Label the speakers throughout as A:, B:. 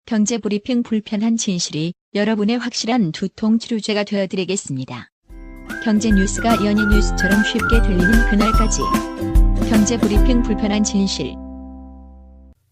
A: 경제브리핑 불편한 진실이 여러분의 확실한 두통 치료제가 되어드리겠습니다. 경제 뉴스가 연예 뉴스처럼 쉽게 들리는 그날까지. 경제브리핑 불편한 진실.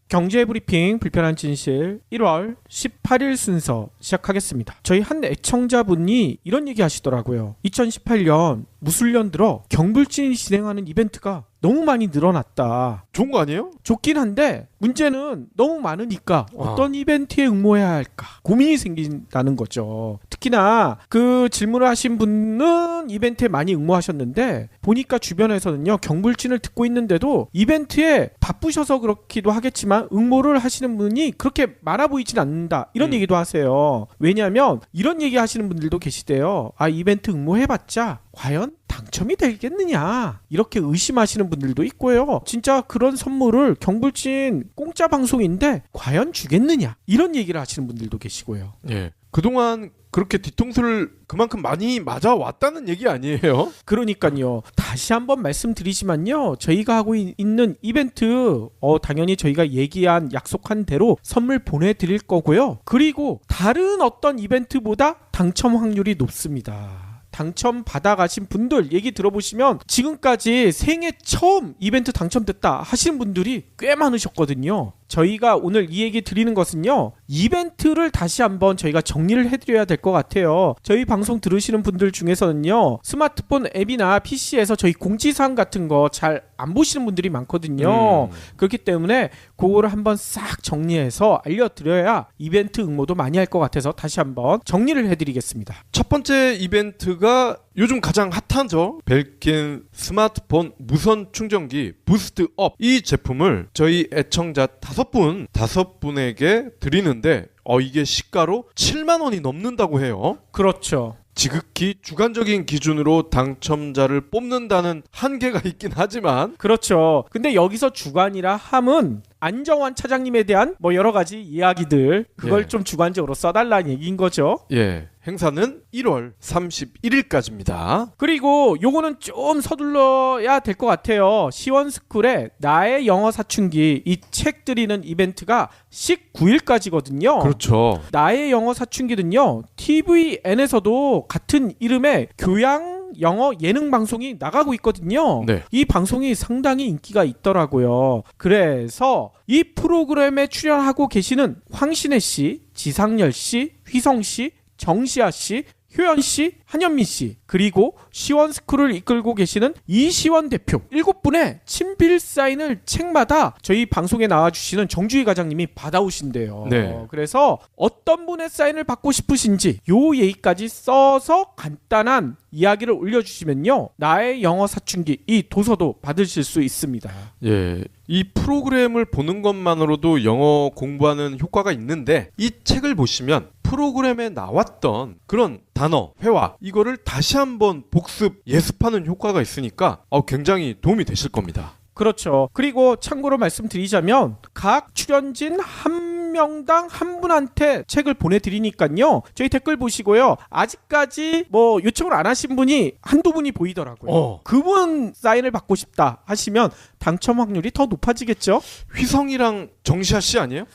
B: 경제브리핑 불편한 진실 1월 18일 순서 시작하겠습니다. 저희 한 애청자분이 이런 얘기 하시더라고요. 2018년 무술년 들어 경불진이 진행하는 이벤트가 너무 많이 늘어났다.
C: 좋은 거 아니에요?
B: 좋긴 한데 문제는 너무 많으니까 어떤 이벤트에 응모해야 할까 고민이 생긴다는 거죠. 특히나 그 질문을 하신 분은 이벤트에 많이 응모하셨는데 보니까 주변에서는요, 경불진을 듣고 있는데도 이벤트에 바쁘셔서 그렇기도 하겠지만 응모를 하시는 분이 그렇게 많아 보이진 않는다, 이런 얘기도 하세요. 왜냐하면 이런 얘기 하시는 분들도 계시대요. 아, 이벤트 응모해봤자 과연 당첨이 되겠느냐, 이렇게 의심하시는 분들도 있고요. 진짜 그런 선물을 경불진 공짜 방송인데 과연 주겠느냐, 이런 얘기를 하시는 분들도 계시고요.
C: 예. 그동안 그렇게 뒤통수를 그만큼 많이 맞아왔다는 얘기 아니에요?
B: 그러니까요. 다시 한번 말씀드리지만요, 저희가 하고 있는 이벤트 당연히 저희가 얘기한 약속한 대로 선물 보내드릴 거고요. 그리고 다른 어떤 이벤트보다 당첨 확률이 높습니다. 당첨 받아가신 분들 얘기 들어보시면 지금까지 생애 처음 이벤트 당첨됐다 하시는 분들이 꽤 많으셨거든요. 저희가 오늘 이 얘기 드리는 것은요, 이벤트를 다시 한번 저희가 정리를 해드려야 될 것 같아요. 저희 방송 들으시는 분들 중에서는요, 스마트폰 앱이나 PC에서 저희 공지사항 같은 거 잘 안 보시는 분들이 많거든요. 그렇기 때문에 그거를 한번 싹 정리해서 알려드려야 이벤트 응모도 많이 할 것 같아서 다시 한번 정리를 해드리겠습니다.
C: 첫 번째 이벤트가 요즘 가장 핫하죠. 벨킨 스마트폰 무선 충전기 부스트업, 이 제품을 저희 애청자 5분에게 드리는데 이게 시가로 7만 원이 넘는다고 해요.
B: 그렇죠.
C: 지극히 주관적인 기준으로 당첨자를 뽑는다는 한계가 있긴 하지만,
B: 그렇죠. 근데 여기서 주관이라 함은 안정환 차장님에 대한 뭐 여러 가지 이야기들, 그걸
C: 예.
B: 좀 주관적으로 써달라는 얘기인 거죠.
C: 예, 행사는 1월 31일까지입니다.
B: 그리고 요거는 좀 서둘러야 될 것 같아요. 시원스쿨의 나의 영어 사춘기, 이 책 드리는 이벤트가 19일까지거든요.
C: 그렇죠.
B: 나의 영어 사춘기는요, TVN에서도 같은 이름의 교양 영어 예능 방송이 나가고 있거든요.
C: 네.
B: 이 방송이 상당히 인기가 있더라고요. 그래서 이 프로그램에 출연하고 계시는 황신혜 씨, 지상렬 씨, 휘성 씨, 정시아 씨, 효연 씨, 한현민 씨, 그리고 시원스쿨을 이끌고 계시는 이시원 대표 7분의 친필 사인을 책마다 저희 방송에 나와주시는 정주희 과장님이 받아오신대요.
C: 네.
B: 그래서 어떤 분의 사인을 받고 싶으신지 요 얘기까지 써서 간단한 이야기를 올려주시면요, 나의 영어 사춘기 이 도서도 받으실 수 있습니다.
C: 예, 이 프로그램을 보는 것만으로도 영어 공부하는 효과가 있는데, 이 책을 보시면 프로그램에 나왔던 그런 단어, 회화, 이거를 다시 한번 복습, 예습하는 효과가 있으니까 굉장히 도움이 되실 겁니다.
B: 그렇죠. 그리고 참고로 말씀드리자면 각 출연진 한 명당 한 분한테 책을 보내드리니까요, 저희 댓글 보시고요, 아직까지 뭐 요청을 안 하신 분이 한두 분이 보이더라고요. 그분 사인을 받고 싶다 하시면 당첨 확률이 더 높아지겠죠.
C: 휘성이랑 정시아 씨 아니에요?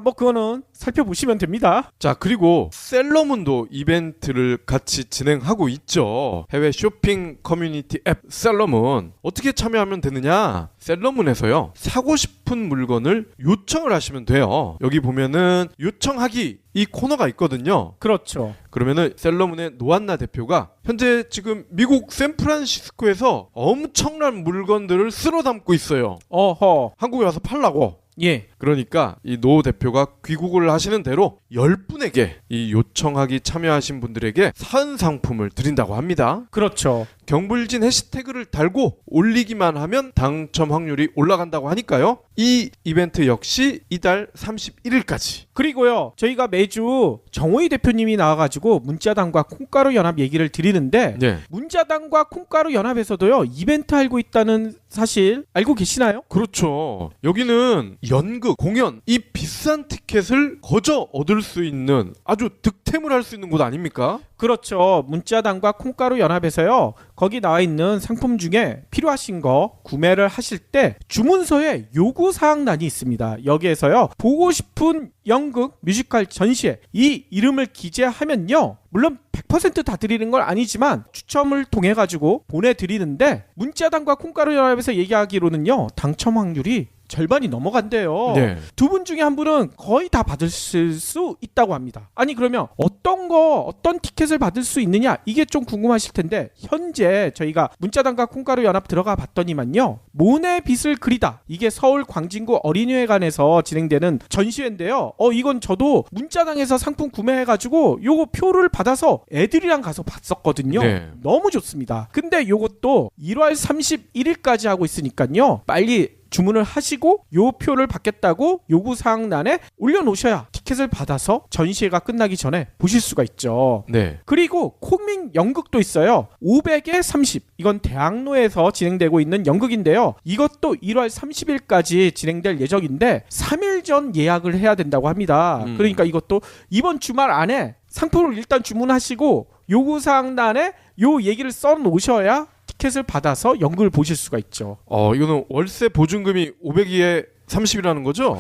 B: 뭐 그거는 살펴보시면 됩니다.
C: 자, 그리고 셀러문도 이벤트를 같이 진행하고 있죠. 해외 쇼핑 커뮤니티 앱 셀러문. 어떻게 참여하면 되느냐? 셀러문에서요, 사고 싶은 물건을 요청을 하시면 돼요. 여기 보면은 요청하기, 이 코너가 있거든요.
B: 그렇죠.
C: 그러면은 셀러문의 노한나 대표가 현재 지금 미국 샌프란시스코에서 엄청난 물건들을 쓸어 담고 있어요.
B: 어허.
C: 한국에 와서 팔라고.
B: 예.
C: 그러니까 이 노 대표가 귀국을 하시는 대로 10분에게 이 요청하기 참여하신 분들에게 사은 상품을 드린다고 합니다.
B: 그렇죠.
C: 경불진 해시태그를 달고 올리기만 하면 당첨 확률이 올라간다고 하니까요. 이 이벤트 역시 이달 31일까지.
B: 그리고요, 저희가 매주 정호희 대표님이 나와가지고 문자당과 콩가루 연합 얘기를 드리는데,
C: 네.
B: 문자당과 콩가루 연합에서도요 이벤트 알고 있다는 사실 알고 계시나요?
C: 그렇죠. 여기는 연극, 공연, 이 비싼 티켓을 거저 얻을 수 있는 아주 득템을 할 수 있는 곳 아닙니까?
B: 그렇죠. 문자당과 콩가루 연합에서요. 거기 나와 있는 상품 중에 필요하신 거 구매를 하실 때 주문서에 요구사항란이 있습니다. 여기에서요. 보고 싶은 연극, 뮤지컬 전시회 이 이름을 기재하면요. 물론 100%다 드리는 건 아니지만 추첨을 통해 가지고 보내드리는데 문자당과 콩가루 연합에서 얘기하기로는요. 당첨 확률이 절반이 넘어간대요.
C: 네.
B: 두 분 중에 한 분은 거의 다 받으실 수 있다고 합니다. 아니 그러면 어떤 티켓을 받을 수 있느냐 이게 좀 궁금하실 텐데 현재 저희가 문자당과 콩가루 연합 들어가 봤더니만요. 모네 빛을 그리다 이게 서울 광진구 어린이회관에서 진행되는 전시회인데요. 이건 저도 문자당에서 상품 구매해가지고 요거 표를 받아서 애들이랑 가서 봤었거든요.
C: 네.
B: 너무 좋습니다. 근데 요것도 1월 31일까지 하고 있으니까요. 빨리 주문을 하시고 요 표를 받겠다고 요구사항란에 올려놓으셔야 티켓을 받아서 전시회가 끝나기 전에 보실 수가 있죠.
C: 네.
B: 그리고 코믹 연극도 있어요. 500에 30 이건 대학로에서 진행되고 있는 연극인데요. 이것도 1월 30일까지 진행될 예정인데 3일 전 예약을 해야 된다고 합니다. 그러니까 이것도 이번 주말 안에 상품을 일단 주문하시고 요구사항란에 요 얘기를 써놓으셔야 티켓을 받아서 연극을 보실 수가 있죠.
C: 이거는 월세 보증금이 500이에 30이라는 거죠?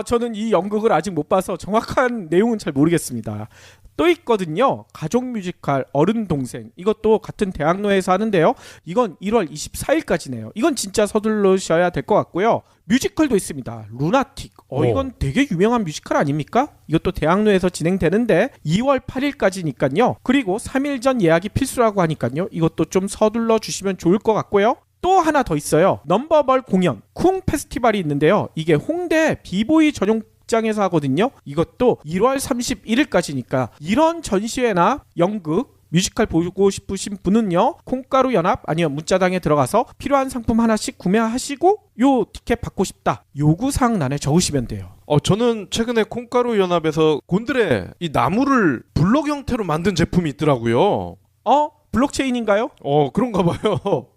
B: 저는 이 연극을 아직 못 봐서 정확한 내용은 잘 모르겠습니다. 또 있거든요. 가족 뮤지컬 어른 동생 이것도 같은 대학로에서 하는데요. 이건 1월 24일까지네요. 이건 진짜 서둘러셔야 될 것 같고요. 뮤지컬도 있습니다. 루나틱. 이건 되게 유명한 뮤지컬 아닙니까? 이것도 대학로에서 진행되는데 2월 8일까지니까요. 그리고 3일 전 예약이 필수라고 하니까요. 이것도 좀 서둘러 주시면 좋을 것 같고요. 또 하나 더 있어요. 넘버벌 공연 쿵 페스티벌이 있는데요. 이게 홍대 비보이 전용 장에서 하거든요. 이것도 1월 31일까지니까 이런 전시회나 연극 뮤지컬 보고 싶으신 분은요. 콩가루 연합 아니면 문자당에 들어가서 필요한 상품 하나씩 구매하시고 요 티켓 받고 싶다. 요구사항란에 적으시면 돼요.
C: 저는 최근에 콩가루 연합에서 곤드레 이 나무를 블록 형태로 만든 제품이 있더라고요.
B: 블록체인인가요?
C: 그런가 봐요.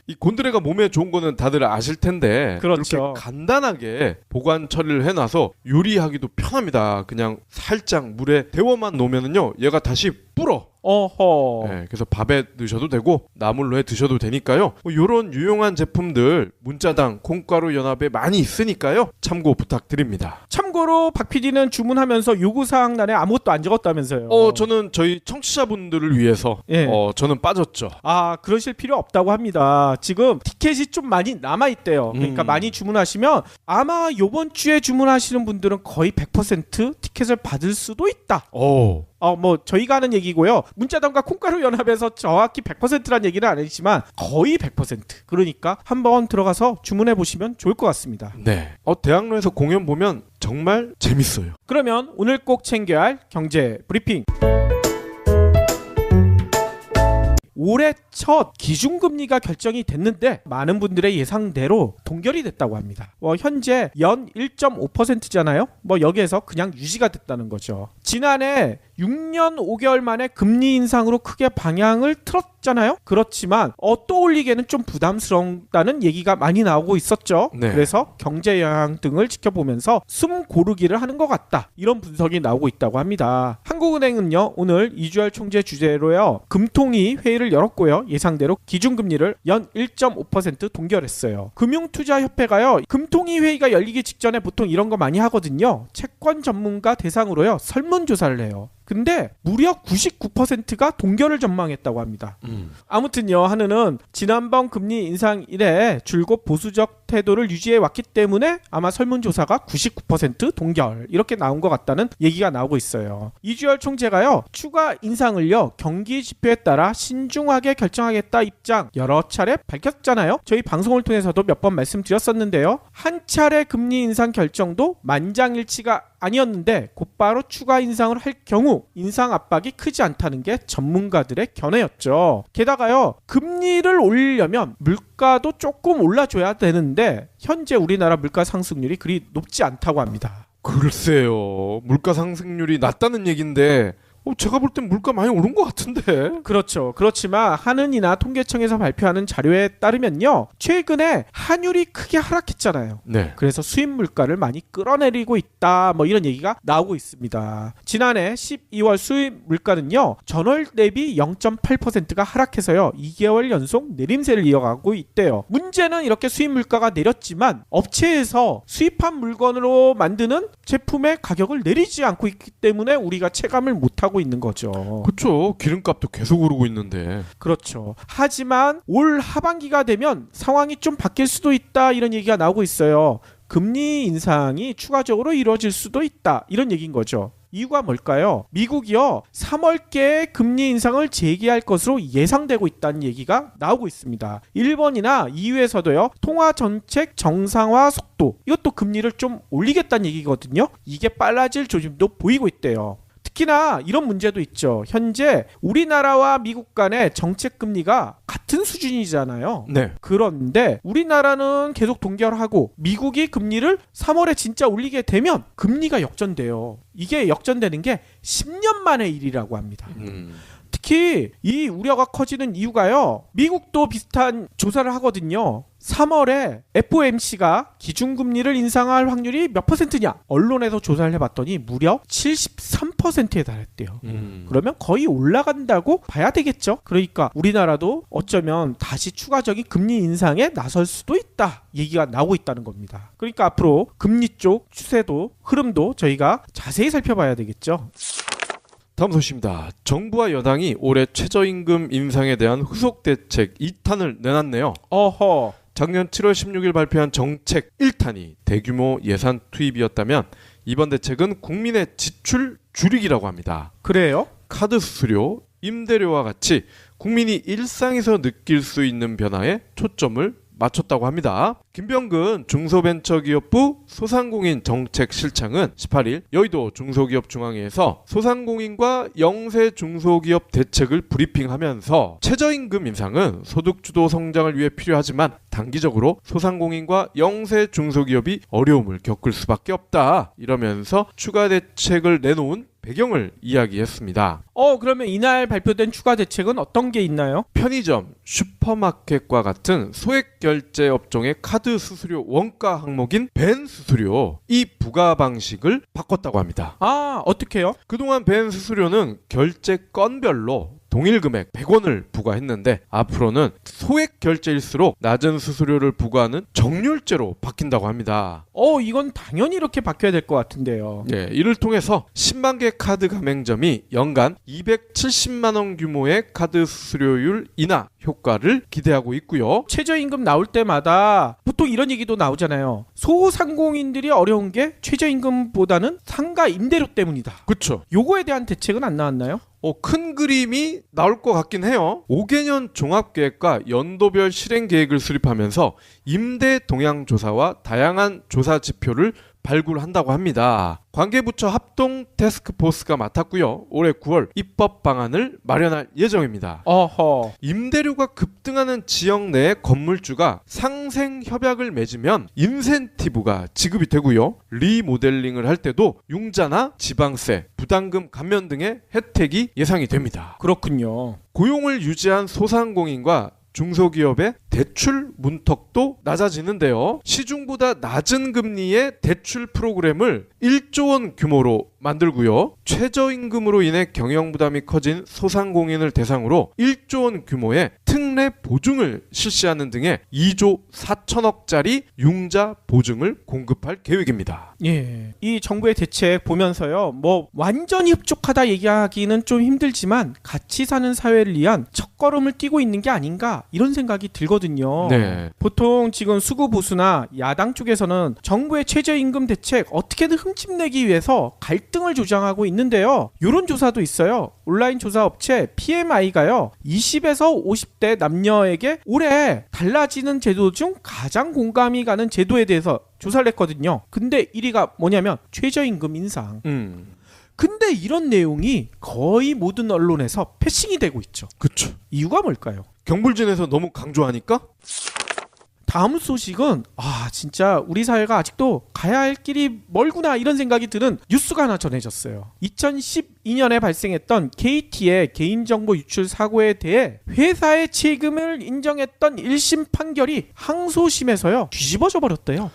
C: 이 곤드레가 몸에 좋은 거는 다들 아실 텐데
B: 그렇죠.
C: 이렇게 간단하게 보관 처리를 해놔서 요리하기도 편합니다. 그냥 살짝 물에 데워만 놓으면은요 얘가 다시 불어. 네, 그래서 밥에 넣으셔도 되고 나물로 해 드셔도 되니까요. 이런 유용한 제품들 문자당 콩가루 연합에 많이 있으니까요. 참고 부탁드립니다.
B: 참고로 박 PD는 주문하면서 요구사항란에 아무것도 안 적었다면서요.
C: 저는 저희 청취자분들을 위해서 저는 빠졌죠.
B: 그러실 필요 없다고 합니다. 지금 티켓이 좀 많이 남아있대요. 그러니까 많이 주문하시면 아마 요번 주에 주문하시는 분들은 거의 100% 티켓을 받을 수도 있다. 저희가 하는 얘기고요. 문자당과 콩가루 연합에서 정확히 100%란 얘기는 아니지만 거의 100%. 그러니까 한번 들어가서 주문해 보시면 좋을 것 같습니다.
C: 네. 대학로에서 공연 보면 정말 재밌어요.
B: 그러면 오늘 꼭 챙겨야 할 경제 브리핑. 올해 첫 기준금리가 결정이 됐는데 많은 분들의 예상대로 동결이 됐다고 합니다. 현재 연 1.5%잖아요. 여기에서 그냥 유지가 됐다는 거죠. 지난해 6년 5개월 만에 금리 인상으로 크게 방향을 틀었잖아요. 그렇지만 또 올리기에는 좀 부담스럽다는 얘기가 많이 나오고 있었죠.
C: 네.
B: 그래서 경제 영향 등을 지켜보면서 숨 고르기를 하는 것 같다. 이런 분석이 나오고 있다고 합니다. 한국은행은요. 오늘 이주열 총재 주재로요. 금통위 회의를 열었고요. 예상대로 기준금리를 연 1.5% 동결했어요. 금융투자협회가요. 금통위 회의가 열리기 직전에 보통 이런 거 많이 하거든요. 채권 전문가 대상으로요. 설문조사를 해요. 근데 무려 99%가 동결을 전망했다고 합니다. 아무튼요, 한은은 지난번 금리 인상 이래 줄곧 보수적 태도를 유지해 왔기 때문에 아마 설문조사가 99% 동결 이렇게 나온 것 같다는 얘기가 나오고 있어요. 이주열 총재가요, 추가 인상을요 경기 지표에 따라 신중하게 결정하겠다 입장 여러 차례 밝혔잖아요. 저희 방송을 통해서도 몇 번 말씀드렸었는데요. 한 차례 금리 인상 결정도 만장일치가 아니었는데 곧바로 추가 인상을 할 경우 인상 압박이 크지 않다는 게 전문가들의 견해였죠. 게다가요, 금리를 올리려면 물가도 조금 올라줘야 되는데 현재 우리나라 물가 상승률이 그리 높지 않다고 합니다.
C: 글쎄요. 물가 상승률이 낮다는 얘기인데 제가 볼 땐 물가 많이 오른 것 같은데.
B: 그렇죠. 그렇지만 한은이나 통계청에서 발표하는 자료에 따르면요, 최근에 환율이 크게 하락했잖아요.
C: 네.
B: 그래서 수입 물가를 많이 끌어내리고 있다, 뭐 이런 얘기가 나오고 있습니다. 지난해 12월 수입 물가는요, 전월 대비 0.8%가 하락해서요 2개월 연속 내림세를 이어가고 있대요. 문제는 이렇게 수입 물가가 내렸지만 업체에서 수입한 물건으로 만드는 제품의 가격을 내리지 않고 있기 때문에 우리가 체감을 못하고 있는 거죠.
C: 그렇죠. 기름값도 계속 오르고 있는데.
B: 그렇죠. 하지만 올 하반기가 되면 상황이 좀 바뀔 수도 있다, 이런 얘기가 나오고 있어요. 금리 인상이 추가적으로 이루어질 수도 있다, 이런 얘기인 거죠. 이유가 뭘까요? 미국이요 3월께 금리 인상을 재개할 것으로 예상되고 있다는 얘기가 나오고 있습니다. 일본이나 EU에서도요 통화 정책 정상화 속도, 이것도 금리를 좀 올리겠다는 얘기거든요. 이게 빨라질 조짐도 보이고 있대요. 특히나 이런 문제도 있죠. 현재 우리나라와 미국 간의 정책 금리가 같은 수준이잖아요.
C: 네.
B: 그런데 우리나라는 계속 동결하고 미국이 금리를 3월에 진짜 올리게 되면 금리가 역전돼요. 이게 역전되는 게 10년 만의 일이라고 합니다. 특히 이 우려가 커지는 이유가요, 미국도 비슷한 조사를 하거든요. 3월에 FOMC가 기준금리를 인상할 확률이 몇 퍼센트냐, 언론에서 조사를 해봤더니 무려 73%에 달했대요. 그러면 거의 올라간다고 봐야 되겠죠. 그러니까 우리나라도 어쩌면 다시 추가적인 금리 인상에 나설 수도 있다, 얘기가 나오고 있다는 겁니다. 그러니까 앞으로 금리 쪽 추세도 흐름도 저희가 자세히 살펴봐야 되겠죠.
C: 다음 소식입니다. 정부와 여당이 올해 최저임금 인상에 대한 후속 대책 2탄을 내놨네요.
B: 어허.
C: 작년 7월 16일 발표한 정책 1탄이 대규모 예산 투입이었다면 이번 대책은 국민의 지출 줄이기라고 합니다.
B: 그래요?
C: 카드 수수료, 임대료와 같이 국민이 일상에서 느낄 수 있는 변화에 초점을 맞췄다고 합니다. 김병근 중소벤처기업부 소상공인 정책실장은 18일 여의도 중소기업중앙회에서 소상공인과 영세 중소기업 대책을 브리핑하면서 최저임금 인상은 소득주도 성장을 위해 필요하지만 단기적으로 소상공인과 영세 중소기업이 어려움을 겪을 수밖에 없다, 이러면서 추가 대책을 내놓은 배경을 이야기했습니다.
B: 그러면 이날 발표된 추가 대책은 어떤 게 있나요?
C: 편의점, 슈퍼마켓과 같은 소액 결제 업종의 카드 수수료 원가 항목인 벤 수수료, 이 부과 방식을 바꿨다고 합니다.
B: 아, 어떻게요?
C: 그동안 벤 수수료는 결제 건별로 동일 금액 100원을 부과했는데 앞으로는 소액 결제일수록 낮은 수수료를 부과하는 정률제로 바뀐다고 합니다.
B: 이건 당연히 이렇게 바뀌어야 될 것 같은데요.
C: 네, 이를 통해서 10만 개 카드 가맹점이 연간 270만 원 규모의 카드 수수료율 인하 효과를 기대하고 있고요.
B: 최저임금 나올 때마다 보통 이런 얘기도 나오잖아요. 소상공인들이 어려운 게 최저임금보다는 상가 임대료 때문이다.
C: 그렇죠.
B: 요거에 대한 대책은 안 나왔나요?
C: 큰 그림이 나올 것 같긴 해요. 5개년 종합계획과 연도별 실행계획을 수립하면서 임대 동향 조사와 다양한 조사 지표를 발굴한다고 합니다. 관계부처 합동 태스크포스가 맡았고요. 올해 9월 입법 방안을 마련할 예정입니다.
B: 어허.
C: 임대료가 급등하는 지역 내 건물주가 상생 협약을 맺으면 인센티브가 지급이 되고요. 리모델링을 할 때도 융자나 지방세, 부담금 감면 등의 혜택이 예상이 됩니다.
B: 그렇군요.
C: 고용을 유지한 소상공인과 중소기업의 대출 문턱도 낮아지는데요. 시중보다 낮은 금리의 대출 프로그램을 1조 원 규모로 만들고요. 최저임금으로 인해 경영 부담이 커진 소상공인을 대상으로 1조 원 규모의 특례 보증을 실시하는 등의 2조 4천억짜리 융자 보증을 공급할 계획입니다.
B: 예. 이 정부의 대책 보면서요, 뭐 완전히 흡족하다 얘기하기는 좀 힘들지만 같이 사는 사회를 위한 첫걸음을 띄고 있는 게 아닌가, 이런 생각이 들거든요.
C: 네.
B: 보통 지금 수구 보수나 야당 쪽에서는 정부의 최저임금 대책 어떻게든 흠집내기 위해서 갈등을 조장하고 있는데요. 이런 조사도 있어요. 온라인 조사 업체 PMI가요 20에서 50대 남녀에게 올해 달라지는 제도 중 가장 공감이 가는 제도에 대해서 조사를 했거든요. 근데 1위가 뭐냐면 최저임금 인상. 근데 이런 내용이 거의 모든 언론에서 패싱이 되고 있죠.
C: 그렇죠.
B: 이유가 뭘까요?
C: 경불진에서 너무 강조하니까?
B: 다음 소식은 진짜 우리 사회가 아직도 가야 할 길이 멀구나 이런 생각이 드는 뉴스가 하나 전해졌어요. 2012년에 발생했던 KT의 개인정보 유출 사고에 대해 회사의 책임을 인정했던 1심 판결이 항소심에서요 뒤집어져 버렸대요.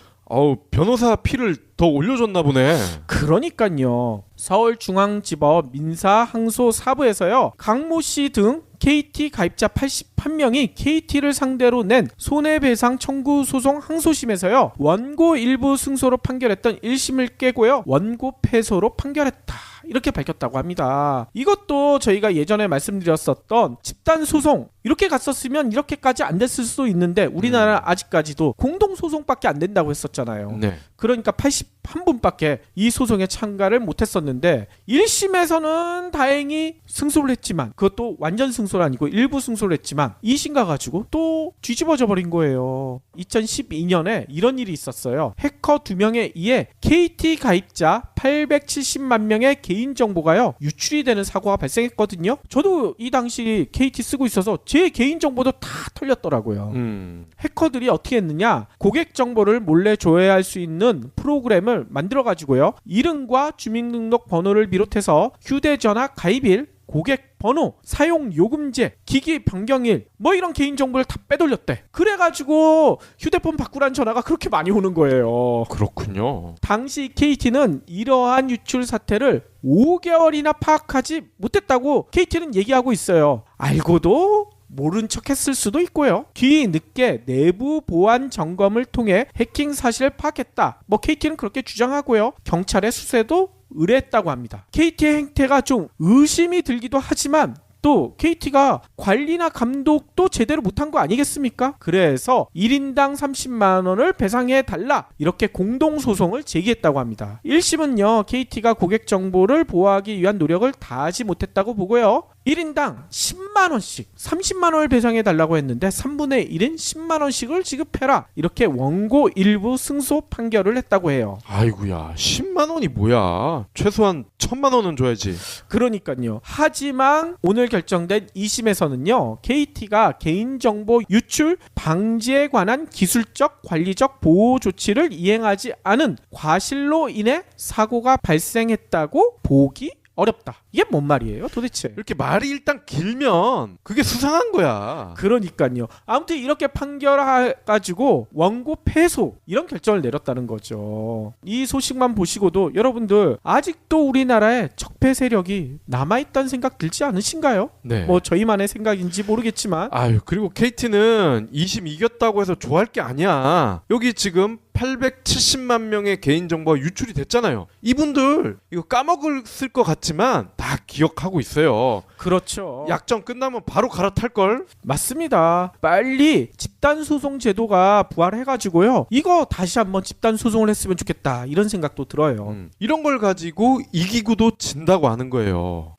C: 변호사 피를 더 올려줬나 보네.
B: 그러니까요. 서울중앙지법 민사항소사부에서요. 강모 씨 등 KT 가입자 81명이 KT를 상대로 낸 손해배상 청구 소송 항소심에서요. 원고 일부 승소로 판결했던 1심을 깨고요. 원고 패소로 판결했다. 이렇게 밝혔다고 합니다. 이것도 저희가 예전에 말씀드렸었던 집단소송 이렇게 갔었으면 이렇게까지 안 됐을 수도 있는데 우리나라 아직까지도 공동소송밖에 안 된다고 했었잖아요.
C: 네.
B: 그러니까 81분밖에 이 소송에 참가를 못했었는데 1심에서는 다행히 승소를 했지만 그것도 완전 승소는 아니고 일부 승소를 했지만 2심 가가지고 또 뒤집어져 버린 거예요. 2012년에 이런 일이 있었어요. 해커 2명에 의해 KT 가입자 870만 명의 개인정보가요 유출이 되는 사고가 발생했거든요. 저도 이 당시 KT 쓰고 있어서 제 개인정보도 다 털렸더라고요. 해커들이 어떻게 했느냐, 고객 정보를 몰래 조회할 수 있는 프로그램을 만들어가지고요, 이름과 주민등록 번호를 비롯해서 휴대전화 가입일, 고객 번호, 사용 요금제, 기기 변경일 뭐 이런 개인정보를 다 빼돌렸대. 그래가지고 휴대폰 바꾸라는 전화가 그렇게 많이 오는 거예요.
C: 그렇군요.
B: 당시 KT는 이러한 유출 사태를 5개월이나 파악하지 못했다고 KT는 얘기하고 있어요. 알고도 모른 척 했을 수도 있고요. 뒤늦게 내부 보안 점검을 통해 해킹 사실을 파악했다. 뭐 KT는 그렇게 주장하고요. 경찰의 수사도 의뢰했다고 합니다. KT의 행태가 좀 의심이 들기도 하지만 또 KT가 관리나 감독도 제대로 못한 거 아니겠습니까? 그래서 1인당 30만 원을 배상해 달라 이렇게 공동소송을 제기했다고 합니다. 1심은요 KT가 고객 정보를 보호하기 위한 노력을 다하지 못했다고 보고요, 1인당 10만 원씩 30만 원을 배상해 달라고 했는데 3분의 1인 10만 원씩을 지급해라 이렇게 원고 일부 승소 판결을 했다고 해요.
C: 아이고야, 10만 원이 뭐야? 최소한 1000만 원은 줘야지.
B: 그러니까요. 하지만 오늘 결정된 2심에서는요 KT가 개인정보 유출 방지에 관한 기술적 관리적 보호 조치를 이행하지 않은 과실로 인해 사고가 발생했다고 보기 어렵다. 이게 뭔 말이에요 도대체?
C: 이렇게 말이 일단 길면 그게 수상한 거야.
B: 그러니까요. 아무튼 이렇게 판결해가지고 원고 패소 이런 결정을 내렸다는 거죠. 이 소식만 보시고도 여러분들 아직도 우리나라에 적폐 세력이 남아있다는 생각 들지 않으신가요?
C: 네.
B: 뭐 저희만의 생각인지 모르겠지만
C: 그리고 KT는 2심 이겼다고 해서 좋아할 게 아니야. 여기 지금 870만 명의 개인정보가 유출이 됐잖아요. 이분들 이거 까먹을 것 같지만 다 기억하고 있어요.
B: 그렇죠.
C: 약정 끝나면 바로 갈아탈걸?
B: 맞습니다. 빨리 집단소송 제도가 부활해가지고요 이거 다시 한번 집단소송을 했으면 좋겠다 이런 생각도 들어요.
C: 이런 걸 가지고 이기고도 진다고 하는 거예요.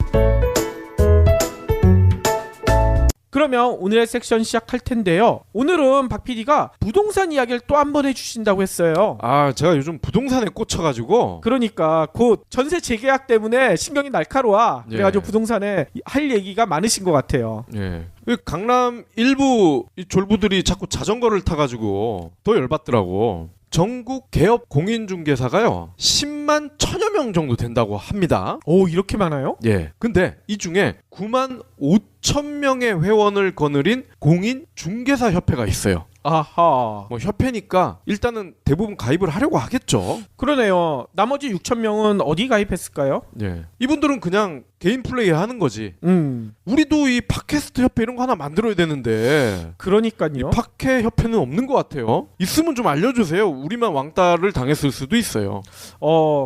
B: 그러면 오늘의 섹션 시작할 텐데요. 오늘은 박 PD가 부동산 이야기를 또 한 번 해주신다고 했어요.
C: 제가 요즘 부동산에 꽂혀가지고.
B: 그러니까 곧 전세 재계약 때문에 신경이 날카로워. 그래가지고 부동산에 할 얘기가 많으신 것 같아요.
C: 예. 강남 일부 이 졸부들이 자꾸 자전거를 타가지고 더 열받더라고. 전국 개업 공인중개사가요 10만 1000여 명 정도 된다고 합니다.
B: 오, 이렇게 많아요?
C: 예. 근데 이 중에 9만 5천 명의 회원을 거느린 공인중개사 협회가 있어요.
B: 아하.
C: 뭐 협회니까 일단은 대부분 가입을 하려고 하겠죠.
B: 그러네요. 나머지 6,000명은 어디 가입했을까요?
C: 예. 이분들은 그냥 개인 플레이 하는 거지.
B: 음.
C: 우리도 이 팟캐스트 협회 이런 거 하나 만들어야 되는데.
B: 그러니까요.
C: 팟캐 협회는 없는 것 같아요. 있으면 좀 알려주세요. 우리만 왕따를 당했을 수도 있어요.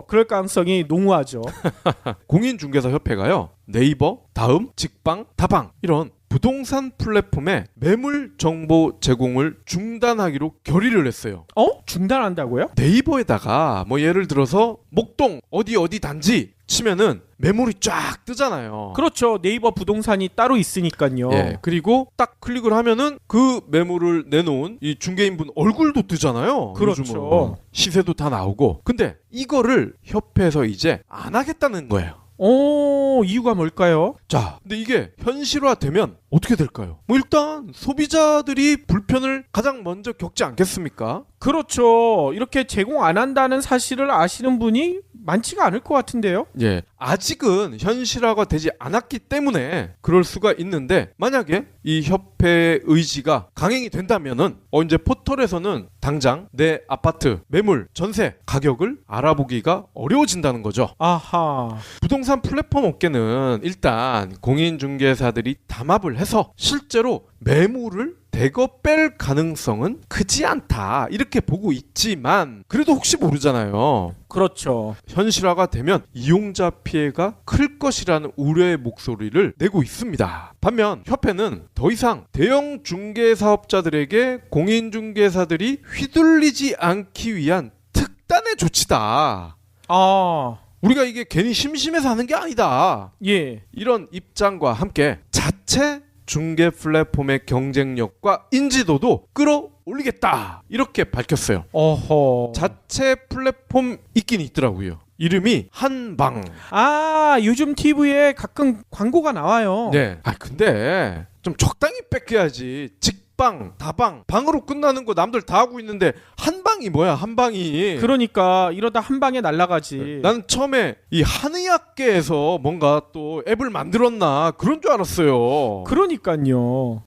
B: 그럴 가능성이 농후하죠.
C: 공인중개사 협회가요 네이버, 다음, 직방, 다방 이런 부동산 플랫폼에 매물 정보 제공을 중단하기로 결의를 했어요.
B: 중단한다고요?
C: 네이버에다가 뭐 예를 들어서 목동 어디 단지 치면은 매물이 쫙 뜨잖아요.
B: 그렇죠. 네이버 부동산이 따로 있으니까요.
C: 예. 그리고 딱 클릭을 하면은 그 매물을 내놓은 이 중개인분 얼굴도 뜨잖아요.
B: 그렇죠.
C: 요즘은. 시세도 다 나오고. 근데 이거를 협회에서 이제 안 하겠다는 거예요.
B: 이유가 뭘까요?
C: 자, 근데 이게 현실화되면 어떻게 될까요? 뭐 일단 소비자들이 불편을 가장 먼저 겪지 않겠습니까?
B: 그렇죠. 이렇게 제공 안 한다는 사실을 아시는 분이 많지가 않을 것 같은데요.
C: 예, 아직은 현실화가 되지 않았기 때문에 그럴 수가 있는데 만약에 이 협회의 의지가 강행이 된다면은 이제 포털에서는 당장 내 아파트, 매물, 전세 가격을 알아보기가 어려워진다는 거죠.
B: 아하.
C: 부동산 플랫폼 업계는 일단 공인중개사들이 담합을 해서 실제로 매물을 대거 뺄 가능성은 크지 않다 이렇게 보고 있지만 그래도 혹시 모르잖아요.
B: 그렇죠.
C: 현실화가 되면 이용자 피해가 클 것이라는 우려의 목소리를 내고 있습니다. 반면 협회는 더 이상 대형 중개사업자들에게 공인중개사들이 휘둘리지 않기 위한 특단의 조치다.
B: 아,
C: 우리가 이게 괜히 심심해서 하는 게 아니다.
B: 예.
C: 이런 입장과 함께 자체 중개 플랫폼의 경쟁력과 인지도도 끌어올리겠다. 이렇게 밝혔어요.
B: 어허.
C: 자체 플랫폼 있긴 있더라고요. 이름이 한방.
B: 아, 요즘 TV에 가끔 광고가 나와요.
C: 네. 근데 좀 적당히 뺏겨야지. 직방, 다방, 방으로 끝나는 거 남들 다 하고 있는데 한방이 뭐야? 한방이.
B: 그러니까 이러다 한 방에 날아가지.
C: 나는 처음에 이 한의학계에서 뭔가 또 앱을 만들었나 그런 줄 알았어요.
B: 그러니까요.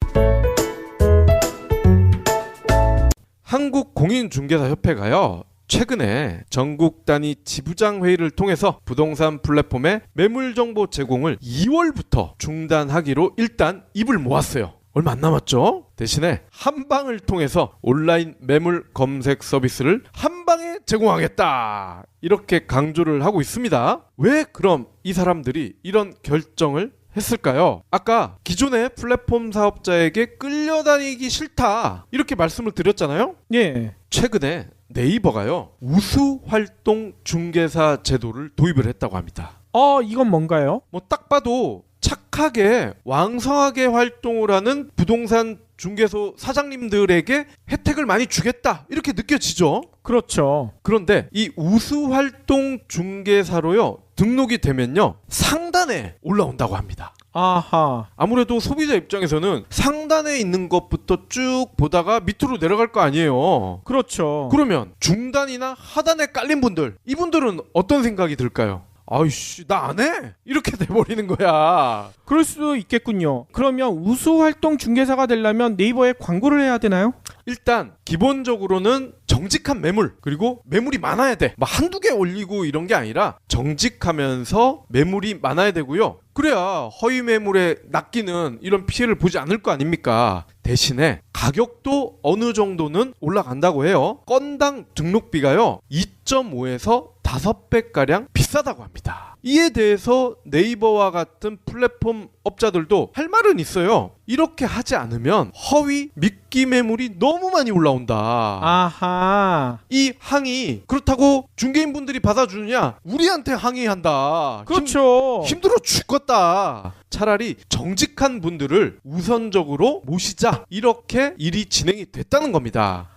C: 한국공인중개사협회가요. 최근에 전국 단위 지부장 회의를 통해서 부동산 플랫폼의 매물 정보 제공을 2월부터 중단하기로 일단 입을 모았어요. 얼마 안 남았죠? 대신에 한방을 통해서 온라인 매물 검색 서비스를 한방에 제공하겠다. 이렇게 강조를 하고 있습니다. 왜 그럼 이 사람들이 이런 결정을 했을까요? 아까 기존의 플랫폼 사업자에게 끌려다니기 싫다. 이렇게 말씀을 드렸잖아요.
B: 예.
C: 최근에 네이버가요. 우수활동 중개사 제도를 도입을 했다고 합니다.
B: 이건 뭔가요?
C: 뭐 딱 봐도 착하게 왕성하게 활동을 하는 부동산 중개소 사장님들에게 혜택을 많이 주겠다 이렇게 느껴지죠.
B: 그렇죠.
C: 그런데 이 우수활동 중개사로요 등록이 되면요 상단에 올라온다고 합니다.
B: 아하.
C: 아무래도 소비자 입장에서는 상단에 있는 것부터 쭉 보다가 밑으로 내려갈 거 아니에요.
B: 그렇죠.
C: 그러면 중단이나 하단에 깔린 분들, 이분들은 어떤 생각이 들까요? 아이씨 나 안 해 이렇게 돼버리는 거야.
B: 그럴 수도 있겠군요. 그러면 우수활동 중개사가 되려면 네이버에 광고를 해야 되나요?
C: 일단 기본적으로는 정직한 매물, 그리고 매물이 많아야 돼. 뭐 한두 개 올리고 이런 게 아니라 정직하면서 매물이 많아야 되고요. 그래야 허위 매물에 낚이는 이런 피해를 보지 않을 거 아닙니까? 대신에 가격도 어느 정도는 올라간다고 해요. 건당 등록비가요 2.5에서 5배가량 비싸다고 합니다. 이에 대해서 네이버와 같은 플랫폼 업자들도 할 말은 있어요. 이렇게 하지 않으면 허위 미끼 매물이 너무 많이 올라온다.
B: 아하.
C: 이 항의 그렇다고 중개인분들이 받아주느냐? 우리한테 항의한다.
B: 그렇죠.
C: 힘들어 죽겠다. 차라리 정직한 분들을 우선적으로 모시자. 이렇게 일이 진행이 됐다는 겁니다.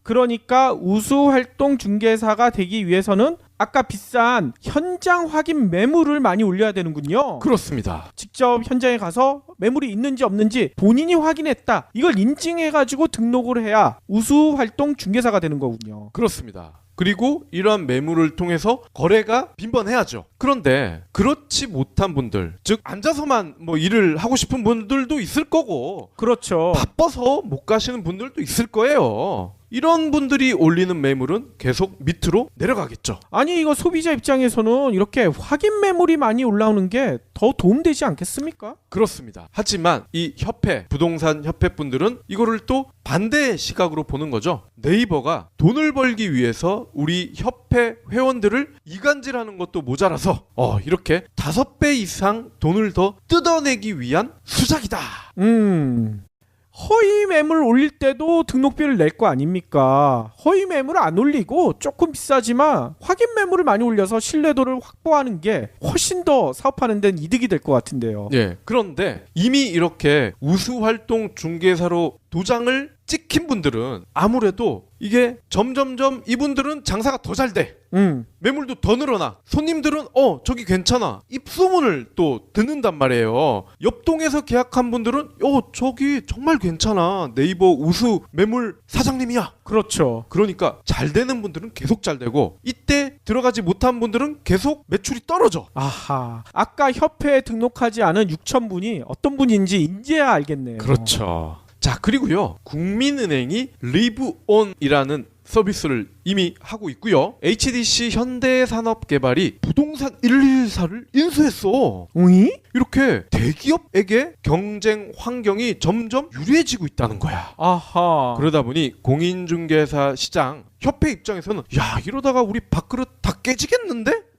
B: 그러니까 우수활동 중개사가 되기 위해서는 아까 비싼 현장 확인 매물을 많이 올려야 되는군요.
C: 그렇습니다.
B: 직접 현장에 가서 매물이 있는지 없는지 본인이 확인했다. 이걸 인증해가지고 등록을 해야 우수활동 중개사가 되는 거군요.
C: 그렇습니다. 그리고 이러한 매물을 통해서 거래가 빈번해야죠. 그런데 그렇지 못한 분들, 즉 앉아서만 뭐 일을 하고 싶은 분들도 있을 거고,
B: 그렇죠.
C: 바빠서 못 가시는 분들도 있을 거예요. 이런 분들이 올리는 매물은 계속 밑으로 내려가겠죠.
B: 아니 이거 소비자 입장에서는 이렇게 확인 매물이 많이 올라오는 게 더 도움되지 않겠습니까?
C: 그렇습니다. 하지만 이 협회, 부동산 협회 분들은 이거를 또 반대의 시각으로 보는 거죠. 네이버가 돈을 벌기 위해서 우리 협회 회원들을 이간질하는 것도 모자라서 이렇게 5배 이상 돈을 더 뜯어내기 위한 수작이다.
B: 허위 매물 올릴 때도 등록비를 낼 거 아닙니까? 허위 매물을 안 올리고 조금 비싸지만 확인 매물을 많이 올려서 신뢰도를 확보하는 게 훨씬 더 사업하는 데는 이득이 될 것 같은데요.
C: 예. 그런데 이미 이렇게 우수활동 중개사로 도장을 찍힌 분들은 아무래도 이게 점점점 이분들은 장사가 더 잘 돼. 매물도 더 늘어나. 손님들은 저기 괜찮아. 입소문을 또 듣는단 말이에요. 옆동에서 계약한 분들은 저기 정말 괜찮아. 네이버 우수 매물 사장님이야.
B: 그렇죠.
C: 그러니까 잘 되는 분들은 계속 잘 되고 이때 들어가지 못한 분들은 계속 매출이 떨어져.
B: 아하. 아까 협회에 등록하지 않은 6,000분이 어떤 분인지 이제야 알겠네요.
C: 그렇죠. 자, 그리고요. 국민은행이 리브온이라는 서비스를 이미 하고 있고요. HDC 현대산업개발이 부동산 114를 인수했어.
B: 응?
C: 이렇게 대기업에게 경쟁 환경이 점점 유리해지고 있다는 거야.
B: 아하.
C: 그러다 보니 공인중개사 시장 협회 입장에서는 야, 이러다가 우리 밥그릇 다 깨지겠는데?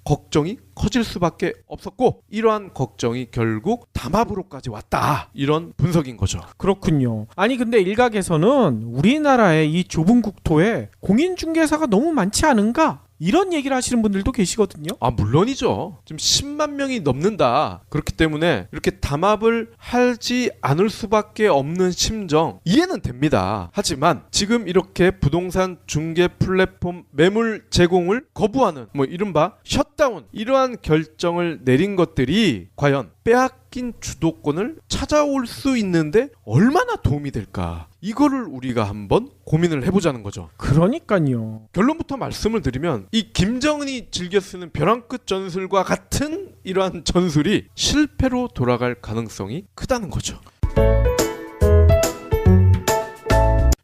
C: 걱정이 커질 수밖에 없었고 이러한 걱정이 결국 담합으로까지 왔다. 이런 분석인 거죠.
B: 그렇군요. 아니 근데 일각에서는 우리나라의 이 좁은 국토에 공인중개사가 너무 많지 않은가? 이런 얘기를 하시는 분들도 계시거든요.
C: 아, 물론이죠. 지금 10만 명이 넘는다. 그렇기 때문에 이렇게 담합을 하지 않을 수밖에 없는 심정 이해는 됩니다. 하지만 지금 이렇게 부동산 중개 플랫폼 매물 제공을 거부하는 이른바 셧다운 이러한 결정을 내린 것들이 과연 빼앗긴 주도권을 찾아올 수 있는데 얼마나 도움이 될까? 이거를 우리가 한번 고민을 해보자는 거죠.
B: 그러니까요.
C: 결론부터 말씀을 드리면 이 김정은이 즐겨 쓰는 벼랑 끝 전술과 같은 이러한 전술이 실패로 돌아갈 가능성이 크다는 거죠.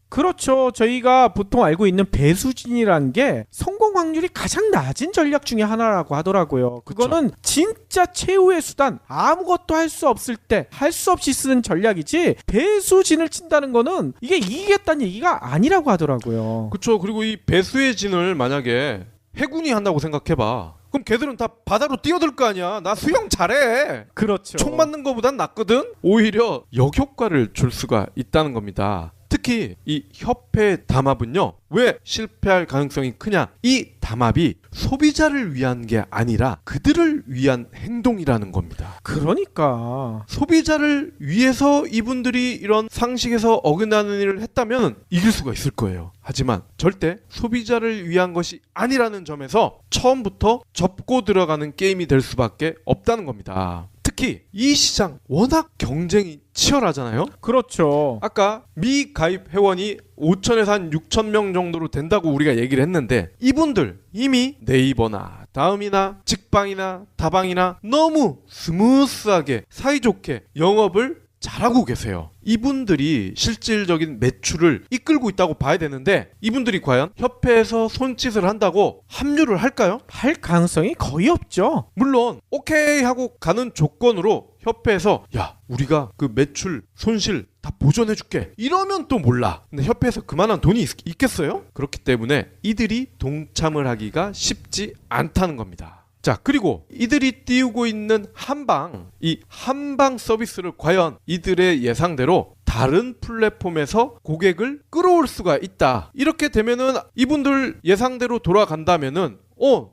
B: 그렇죠. 저희가 보통 알고 있는 배수진이라는 게 성공 확률이 가장 낮은 전략 중에 하나라고 하더라고요. 그거는 진짜 최후의 수단, 아무것도 할 수 없을 때 할 수 없이 쓰는 전략이지 배수진을 친다는 거는 이게 이기겠다는 얘기가 아니라고 하더라고요.
C: 그렇죠. 그리고 이 배수의 진을 만약에 해군이 한다고 생각해봐. 그럼 걔들은 다 바다로 뛰어들 거 아니야. 나 수영 잘해.
B: 그렇죠.
C: 총 맞는 거보단 낫거든. 오히려 역효과를 줄 수가 있다는 겁니다. 특히 이 협회 담합은요, 왜 실패할 가능성이 크냐? 이 담합이 소비자를 위한 게 아니라 그들을 위한 행동이라는 겁니다.
B: 그러니까
C: 소비자를 위해서 이분들이 이런 상식에서 어긋나는 일을 했다면 이길 수가 있을 거예요. 하지만 절대 소비자를 위한 것이 아니라는 점에서 처음부터 접고 들어가는 게임이 될 수밖에 없다는 겁니다. 특히 이 시장 워낙 경쟁이 치열하잖아요.
B: 그렇죠.
C: 아까 미가입 회원이 5천에서 한 6천 명 정도로 된다고 우리가 얘기를 했는데 이분들 이미 네이버나 다음이나 직방이나 다방이나 너무 스무스하게 사이좋게 영업을 잘하고 계세요. 이분들이 실질적인 매출을 이끌고 있다고 봐야 되는데 이분들이 과연 협회에서 손짓을 한다고 합류를 할까요?
B: 할 가능성이 거의 없죠.
C: 물론 오케이 하고 가는 조건으로 협회에서 야, 우리가 그 매출 손실 다 보전해줄게 이러면 또 몰라. 근데 협회에서 그만한 돈이 있겠어요? 그렇기 때문에 이들이 동참을 하기가 쉽지 않다는 겁니다. 자, 그리고 이들이 띄우고 있는 한방, 이 한방 서비스를 과연 이들의 예상대로 다른 플랫폼에서 고객을 끌어올 수가 있다. 이렇게 되면은 이분들 예상대로 돌아간다면은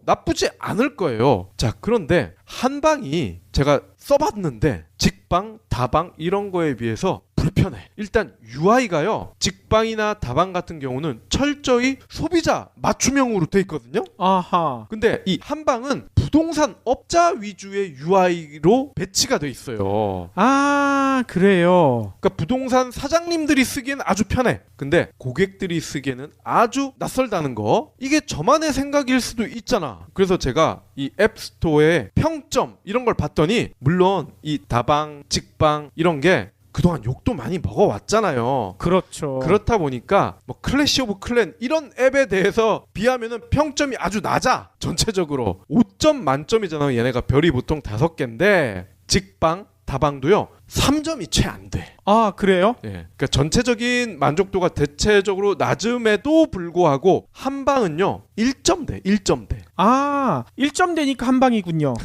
C: 나쁘지 않을 거예요. 자, 그런데 한방이 제가 써봤는데 직방, 다방 이런 거에 비해서 불편해. 일단 UI가요. 직방이나 다방 같은 경우는 철저히 소비자 맞춤형으로 돼 있거든요.
B: 아하.
C: 근데 이 한방은 부동산 업자 위주의 UI로 배치가 돼 있어요.
B: 아, 그래요.
C: 그러니까 부동산 사장님들이 쓰기에는 아주 편해. 근데 고객들이 쓰기에는 아주 낯설다는 거. 이게 저만의 생각일 수도 있잖아. 그래서 제가 이 앱스토어의 평점 이런 걸 봤더니 물론 이 다방, 직방 이런 게 그동안 욕도 많이 먹어왔잖아요.
B: 그렇죠.
C: 그렇다 보니까 뭐 클래시 오브 클랜 이런 앱에 대해서 비하면은 평점이 아주 낮아. 전체적으로 5점 만점이잖아요. 얘네가 별이 보통 5개인데 직방, 다방도요 3점이 채 안 돼.
B: 아, 그래요?
C: 예, 그러니까 전체적인 만족도가 대체적으로 낮음에도 불구하고 한방은요 1점대, 1점대.
B: 아, 1점대니까 한방이군요.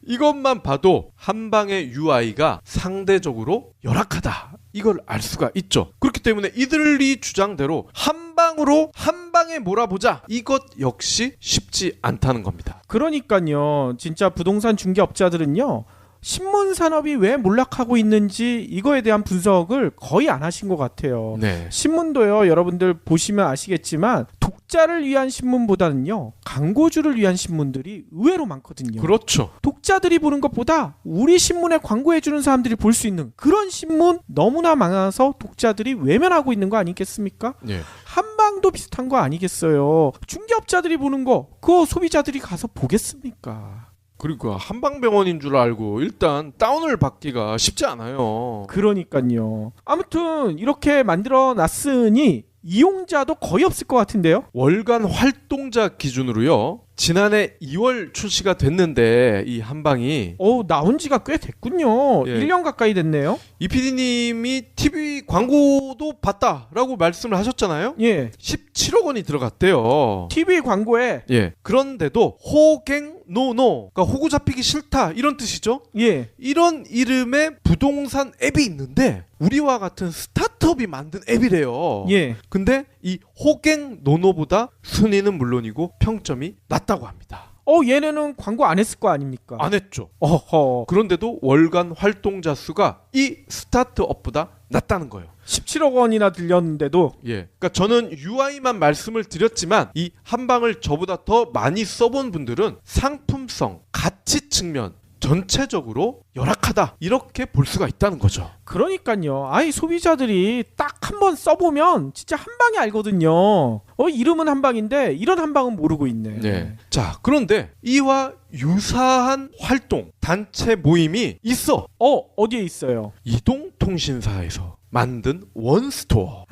C: 이것만 봐도 한방의 UI가 상대적으로 열악하다. 이걸 알 수가 있죠. 그렇기 때문에 이들이 주장대로 한방으로 한방에 몰아보자. 이것 역시 쉽지 않다는 겁니다.
B: 그러니까요. 진짜 부동산 중개업자들은요. 신문 산업이 왜 몰락하고 있는지 이거에 대한 분석을 거의 안 하신 것 같아요.
C: 네.
B: 신문도요, 여러분들 보시면 아시겠지만 독자를 위한 신문보다는요, 광고주를 위한 신문들이 의외로 많거든요.
C: 그렇죠.
B: 독자들이 보는 것보다 우리 신문에 광고해주는 사람들이 볼 수 있는 그런 신문 너무나 많아서 독자들이 외면하고 있는 거 아니겠습니까?
C: 네.
B: 한방도 비슷한 거 아니겠어요? 중개업자들이 보는 거 그거 소비자들이 가서 보겠습니까?
C: 그리고 한방병원인 줄 알고 일단 다운을 받기가 쉽지 않아요.
B: 그러니까요. 아무튼 이렇게 만들어 놨으니 이용자도 거의 없을 것 같은데요?
C: 월간 활동자 기준으로요. 지난해 2월 출시가 됐는데 이 한방이
B: 나온 지가 꽤 됐군요.
C: 예.
B: 1년 가까이 됐네요.
C: 이 PD님이 TV 광고도 봤다라고 말씀을 하셨잖아요.
B: 예.
C: 17억 원이 들어갔대요.
B: TV 광고에
C: 예. 그런데도 호갱 노노, 그러니까 호구 잡히기 싫다 이런 뜻이죠.
B: 예.
C: 이런 이름의 부동산 앱이 있는데 우리와 같은 스타트업이 만든 앱이래요.
B: 예.
C: 근데 이 호갱 노노보다 순위는 물론이고 평점이 낮다고 합니다.
B: 얘네는 광고 안 했을 거 아닙니까?
C: 안 했죠.
B: 어허.
C: 그런데도 월간 활동자 수가 이 스타트업보다 낮다는 거예요.
B: 17억 원이나 들렸는데도
C: 예. 그러니까 저는 UI만 말씀을 드렸지만 이 한방을 저보다 더 많이 써본 분들은 상품성, 가치 측면 전체적으로 열악하다 이렇게 볼 수가 있다는 거죠.
B: 그러니까요. 소비자들이 딱 한 번 써보면 진짜 한 방에 알거든요. 이름은 한 방인데 이런 한 방은 모르고 있네.
C: 네. 자, 그런데 이와 유사한 활동, 단체 모임이 있어.
B: 어디에 있어요?
C: 이동통신사에서 만든 원스토어.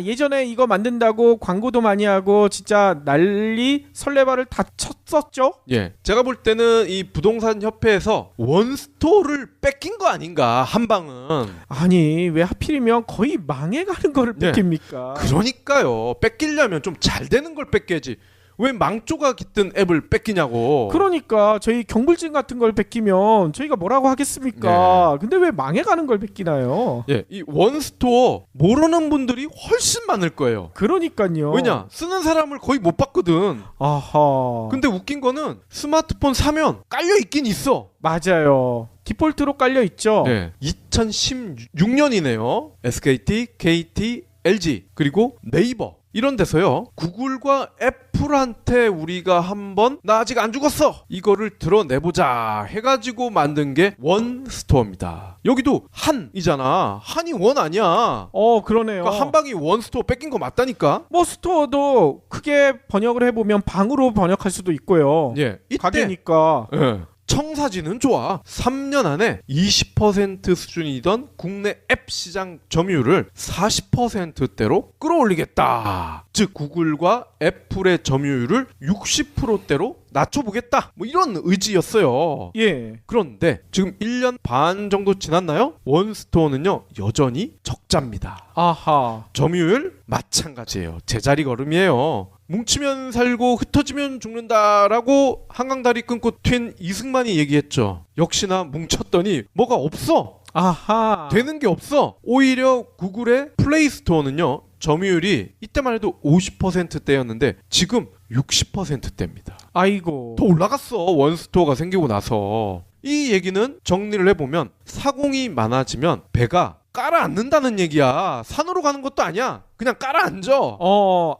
B: 예전에 이거 만든다고 광고도 많이 하고 진짜 난리 설레발을 다 쳤었죠?
C: 예. 제가 볼 때는 이 부동산 협회에서 원스토어를 뺏긴 거 아닌가, 한방은.
B: 아니, 왜 하필이면 거의 망해가는 거를
C: 네.
B: 뺏깁니까?
C: 그러니까요. 뺏기려면 좀 잘 되는 걸 뺏겨야지. 왜 망조가 깃든 앱을 뺏기냐고.
B: 그러니까 저희 경불진 같은 걸 뺏기면 저희가 뭐라고 하겠습니까?
C: 네.
B: 근데 왜 망해가는 걸 뺏기나요?
C: 예, 이 원스토어 모르는 분들이 훨씬 많을 거예요.
B: 그러니까요.
C: 왜냐? 쓰는 사람을 거의 못 봤거든.
B: 아하.
C: 근데 웃긴 거는 스마트폰 사면 깔려 있긴 있어.
B: 맞아요. 디폴트로 깔려 있죠.
C: 네. 2016년이네요. SKT, KT, LG 그리고 네이버 이런 데서요. 구글과 애플한테 우리가 한번 나 아직 안 죽었어 이거를 드러내보자 해가지고 만든 게 원스토어입니다. 여기도 한이잖아. 한이 원 아니야.
B: 그러네요.
C: 그러니까 한방이 원스토어 뺏긴 거 맞다니까.
B: 뭐 스토어도 크게 번역을 해보면 방으로 번역할 수도 있고요.
C: 예, 이때
B: 가게니까.
C: 예. 청사진은 좋아. 3년 안에 20% 수준이던 국내 앱 시장 점유율을 40%대로 끌어올리겠다. 즉 구글과 애플의 점유율을 60%대로 낮춰보겠다. 뭐 이런 의지였어요.
B: 예.
C: 그런데 지금 1년 반 정도 지났나요? 원스토어는요 여전히 적자입니다.
B: 아하.
C: 점유율 마찬가지예요. 제자리 걸음이에요. 뭉치면 살고 흩어지면 죽는다라고 한강다리 끊고 튄 이승만이 얘기했죠. 역시나 뭉쳤더니 뭐가 없어.
B: 아하.
C: 되는 게 없어. 오히려 구글의 플레이스토어는요 점유율이 이때만 해도 50%대였는데 지금 60%대입니다.
B: 아이고.
C: 더 올라갔어. 원스토어가 생기고 나서. 이 얘기는 정리를 해보면 사공이 많아지면 배가 깔아앉는다는 얘기야. 산으로 가는 것도 아니야. 그냥 깔아앉아.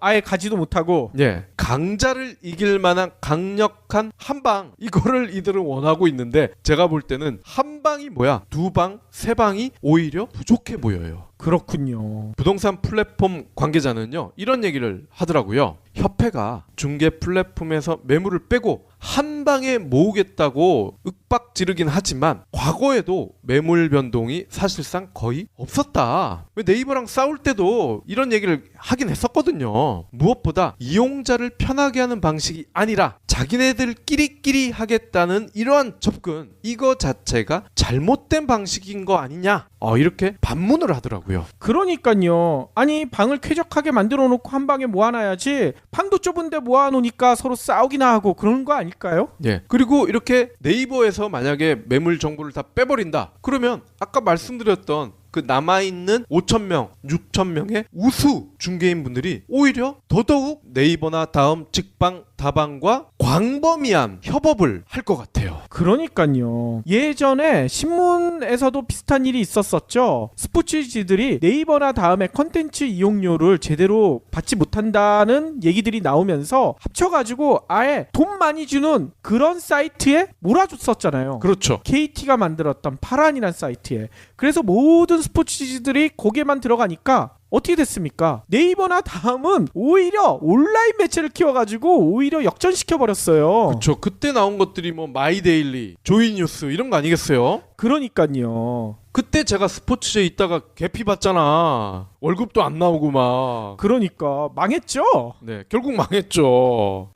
B: 아예 가지도 못하고.
C: 예. 강자를 이길 만한 강력한 한방. 이거를 이들은 원하고 있는데 제가 볼 때는 한방이 뭐야? 두 방, 세 방이 오히려 부족해 보여요.
B: 그렇군요.
C: 부동산 플랫폼 관계자는요. 이런 얘기를 하더라고요. 협회가 중개 플랫폼에서 매물을 빼고 한 방에 모으겠다고 윽박 지르긴 하지만 과거에도 매물 변동이 사실상 거의 없었다. 왜 네이버랑 싸울 때도 이런 얘기를 하긴 했었거든요. 무엇보다 이용자를 편하게 하는 방식이 아니라 자기네들끼리끼리 하겠다는 이러한 접근, 이거 자체가 잘못된 방식인 거 아니냐, 이렇게 반문을 하더라고요.
B: 그러니까요. 아니 방을 쾌적하게 만들어 놓고 한 방에 모아놔야지 방도 좁은데 모아놓으니까 서로 싸우기나 하고 그런 거 아닐까요?
C: 예. 그리고 이렇게 네이버에서 만약에 매물 정보를 다 빼버린다. 그러면 아까 말씀드렸던 그 남아있는 5,000명, 6,000명의 우수 중개인분들이 오히려 더더욱 네이버나 다음 직방 다방과 광범위한 협업을 할 것 같아요.
B: 그러니까요. 예전에 신문에서도 비슷한 일이 있었었죠. 스포츠지들이 네이버나 다음에 컨텐츠 이용료를 제대로 받지 못한다는 얘기들이 나오면서 합쳐가지고 아예 돈 많이 주는 그런 사이트에 몰아줬었잖아요.
C: 그렇죠.
B: KT가 만들었던 파란이란 사이트에. 그래서 모든 스포츠지들이 거기에만 들어가니까 어떻게 됐습니까? 네이버나 다음은 오히려 온라인 매체를 키워가지고 오히려 역전시켜버렸어요.
C: 그렇죠. 그때 나온 것들이 뭐 마이데일리, 조이뉴스 이런 거 아니겠어요?
B: 그러니까요.
C: 그때 제가 스포츠에 있다가 개피 받잖아. 월급도 안 나오고 막.
B: 그러니까 망했죠.
C: 네, 결국 망했죠.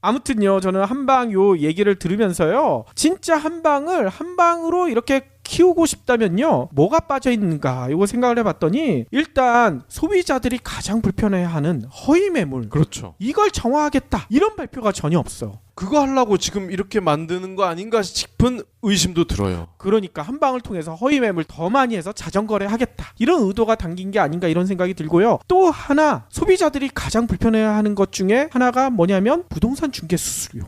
B: 아무튼요, 저는 한방 요 얘기를 들으면서요, 진짜 한방을 한방으로 이렇게 키우고 싶다면요, 뭐가 빠져 있는가 이거 생각을 해봤더니 일단 소비자들이 가장 불편해하는 허위 매물,
C: 그렇죠.
B: 이걸 정화하겠다 이런 발표가 전혀 없어.
C: 그거 하려고 지금 이렇게 만드는 거 아닌가 싶은 의심도 들어요.
B: 그러니까 한방을 통해서 허위 매물 더 많이 해서 자전거래 하겠다 이런 의도가 담긴 게 아닌가 이런 생각이 들고요. 또 하나 소비자들이 가장 불편해하는 것 중에 하나가 뭐냐면 부동산 중개 수수료.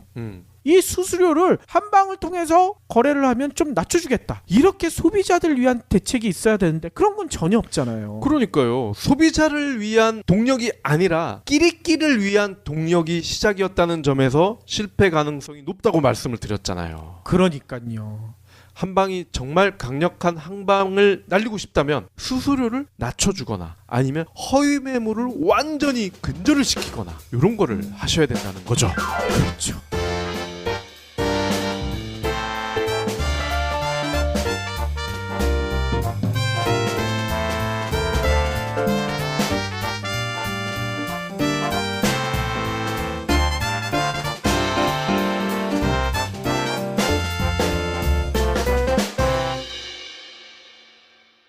B: 이 수수료를 한방을 통해서 거래를 하면 좀 낮춰주겠다 이렇게 소비자들 위한 대책이 있어야 되는데 그런 건 전혀 없잖아요.
C: 그러니까요. 소비자를 위한 동력이 아니라 끼리끼를 위한 동력이 시작이었다는 점에서 실패 가능성이 높다고 말씀을 드렸잖아요.
B: 그러니까요.
C: 한방이 정말 강력한 한방을 날리고 싶다면 수수료를 낮춰주거나 아니면 허위 매물을 완전히 근절을 시키거나 이런 거를 하셔야 된다는 거죠.
B: 그렇죠.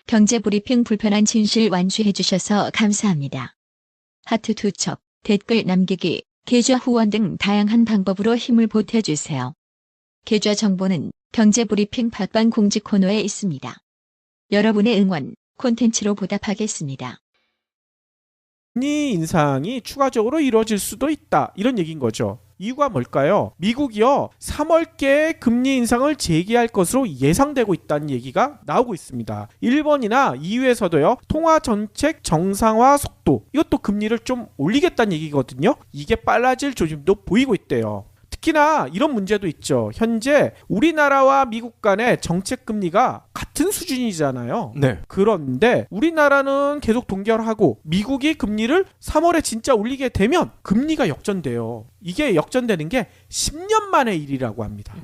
A: 경제브리핑 불편한 진실 완수해주셔서 감사합니다. 하트 투척, 댓글 남기기, 계좌 후원 등 다양한 방법으로 힘을 보태주세요. 계좌 정보는 경제브리핑 팟빵 공지 코너에 있습니다. 여러분의 응원, 콘텐츠로 보답하겠습니다.
B: 금리 인상이 추가적으로 이루어질 수도 있다 이런 얘기인 거죠. 이유가 뭘까요? 미국이요 3월께 금리 인상을 재개할 것으로 예상되고 있다는 얘기가 나오고 있습니다. 일본이나 EU에서도요 통화 정책 정상화 속도 이것도 금리를 좀 올리겠다는 얘기거든요. 이게 빨라질 조짐도 보이고 있대요. 특히나 이런 문제도 있죠. 현재 우리나라와 미국 간의 정책 금리가 같은 수준이잖아요.
C: 네.
B: 그런데 우리나라는 계속 동결하고 미국이 금리를 3월에 진짜 올리게 되면 금리가 역전돼요. 이게 역전되는 게 10년 만의 일이라고 합니다.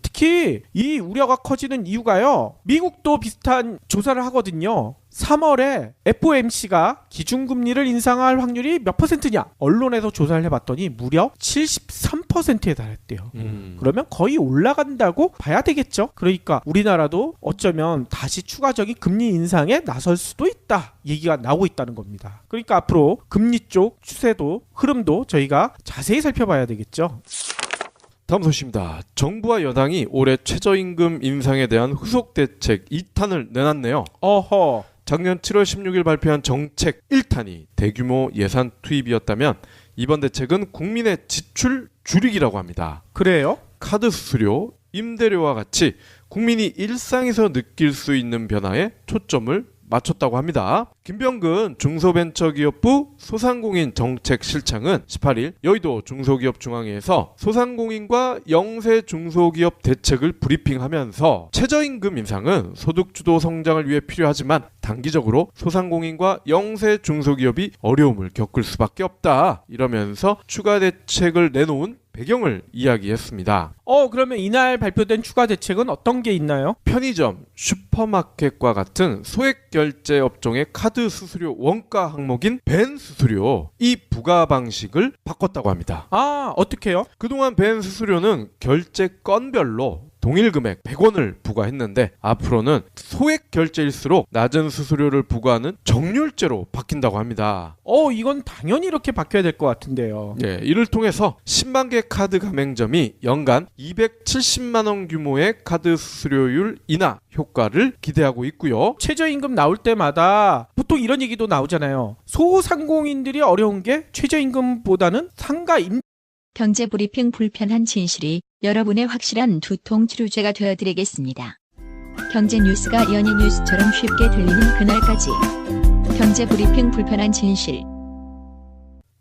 B: 특히 이 우려가 커지는 이유가요. 미국도 비슷한 조사를 하거든요. 3월에 FOMC가 기준금리를 인상할 확률이 몇 퍼센트냐? 언론에서 조사를 해봤더니 무려 73%에 달했대요. 그러면 거의 올라간다고 봐야 되겠죠. 그러니까 우리나라도 어쩌면 다시 추가적인 금리 인상에 나설 수도 있다 얘기가 나오고 있다는 겁니다. 그러니까 앞으로 금리 쪽 추세도 흐름도 저희가 자세히 살펴봐야 되겠죠.
C: 다음 소식입니다. 정부와 여당이 올해 최저임금 인상에 대한 후속 대책 2탄을 내놨네요.
B: 어허.
C: 작년 7월 16일 발표한 정책 1탄이 대규모 예산 투입이었다면 이번 대책은 국민의 지출 줄이기라고 합니다.
B: 그래요?
C: 카드 수수료, 임대료와 같이 국민이 일상에서 느낄 수 있는 변화에 초점을 맞췄다고 합니다. 김병근 중소벤처기업부 소상공인 정책실장은 18일 여의도 중소기업중앙회에서 소상공인과 영세 중소기업 대책을 브리핑하면서 최저임금 인상은 소득주도 성장을 위해 필요하지만 단기적으로 소상공인과 영세 중소기업이 어려움을 겪을 수밖에 없다. 이러면서 추가 대책을 내놓은 배경을 이야기했습니다.
B: 그러면 이날 발표된 추가 대책은 어떤 게 있나요?
C: 편의점, 슈퍼마켓과 같은 소액 결제 업종의 카드 수수료 원가 항목인 벤 수수료 이 부과 방식을 바꿨다고 합니다.
B: 어떻게요?
C: 그동안 벤 수수료는 결제 건별로 동일 금액 100원을 부과했는데 앞으로는 소액 결제일수록 낮은 수수료를 부과하는 정률제로 바뀐다고 합니다.
B: 이건 당연히 이렇게 바뀌어야 될 것 같은데요.
C: 예, 이를 통해서 10만 개 카드 가맹점이 연간 270만 원 규모의 카드 수수료율 인하 효과를 기대하고 있고요.
B: 최저임금 나올 때마다 보통 이런 얘기도 나오잖아요. 소상공인들이 어려운 게 최저임금보다는 상가임.
A: 경제브리핑 불편한 진실이 여러분의 확실한 두통 치료제가 되어드리겠습니다. 경제 뉴스가 연예 뉴스처럼 쉽게 들리는 그날까지. 경제브리핑 불편한 진실.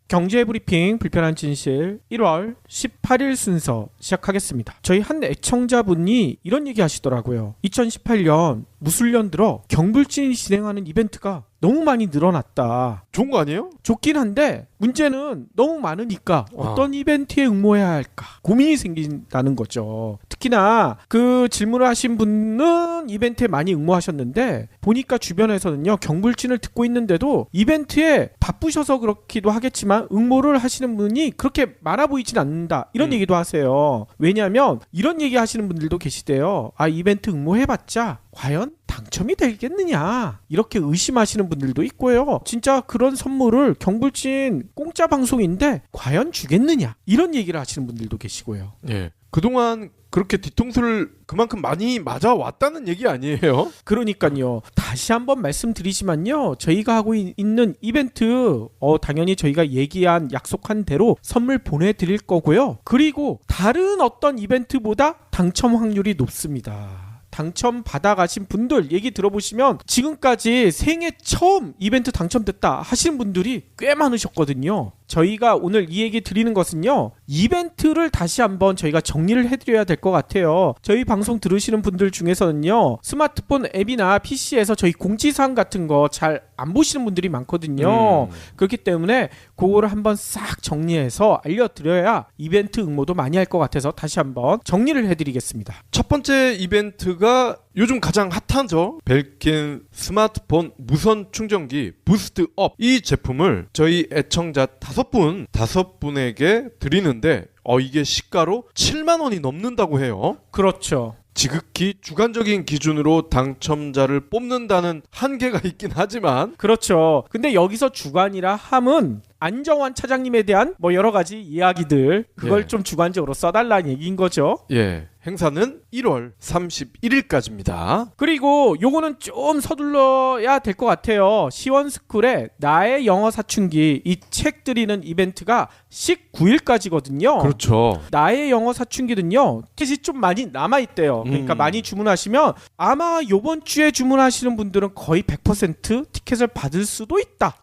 B: 경제브리핑 불편한 진실 1월 18일 순서 시작하겠습니다. 저희 한 애청자분이 이런 얘기 하시더라고요. 2018년 무술년 들어 경불진이 진행하는 이벤트가 너무 많이 늘어났다.
C: 좋은 거 아니에요?
B: 좋긴 한데 문제는 너무 많으니까 어떤 이벤트에 응모해야 할까 고민이 생긴다는 거죠. 특히나 그 질문을 하신 분은 이벤트에 많이 응모하셨는데 보니까 주변에서는요, 경불진을 듣고 있는데도 이벤트에 바쁘셔서 그렇기도 하겠지만 응모를 하시는 분이 그렇게 많아 보이진 않는다, 이런 얘기도 하세요. 왜냐하면 이런 얘기 하시는 분들도 계시대요. 이벤트 응모해봤자 과연 당첨이 되겠느냐, 이렇게 의심하시는 분들도 있고요. 진짜 그런 선물을 경불진 공짜 방송인데 과연 주겠느냐, 이런 얘기를 하시는 분들도 계시고요.
C: 예. 그동안 그렇게 뒤통수를 그만큼 많이 맞아왔다는 얘기 아니에요?
B: 그러니까요. 다시 한번 말씀드리지만요, 저희가 하고 있는 이벤트 당연히 저희가 얘기한 약속한 대로 선물 보내드릴 거고요. 그리고 다른 어떤 이벤트보다 당첨 확률이 높습니다. 당첨 받아가신 분들 얘기 들어보시면 지금까지 생애 처음 이벤트 당첨됐다 하시는 분들이 꽤 많으셨거든요. 저희가 오늘 이 얘기 드리는 것은요, 이벤트를 다시 한번 저희가 정리를 해드려야 될 것 같아요. 저희 방송 들으시는 분들 중에서는요, 스마트폰 앱이나 PC에서 저희 공지사항 같은 거 잘 안 보시는 분들이 많거든요. 그렇기 때문에 그거를 한번 싹 정리해서 알려드려야 이벤트 응모도 많이 할 것 같아서 다시 한번 정리를 해드리겠습니다.
C: 첫 번째 이벤트가 요즘 가장 핫하죠. 벨킨 스마트폰 무선 충전기 부스트업, 이 제품을 저희 애청자 5분에게 드리는데 이게 시가로 7만 원이 넘는다고 해요.
B: 그렇죠.
C: 지극히 주관적인 기준으로 당첨자를 뽑는다는 한계가 있긴 하지만,
B: 그렇죠. 근데 여기서 주관이라 함은 안정환 차장님에 대한 여러 가지 이야기들, 그걸 좀 주관적으로 써달라는 얘기인 거죠.
C: 예, 행사는 1월 31일까지입니다.
B: 그리고 요거는 좀 서둘러야 될 것 같아요. 시원스쿨의 나의 영어 사춘기, 이 책 드리는 이벤트가 19일까지거든요.
C: 그렇죠.
B: 나의 영어 사춘기는요, 티켓이 좀 많이 남아있대요. 그러니까 많이 주문하시면 아마 요번 주에 주문하시는 분들은 거의 100% 티켓을 받을 수도 있다.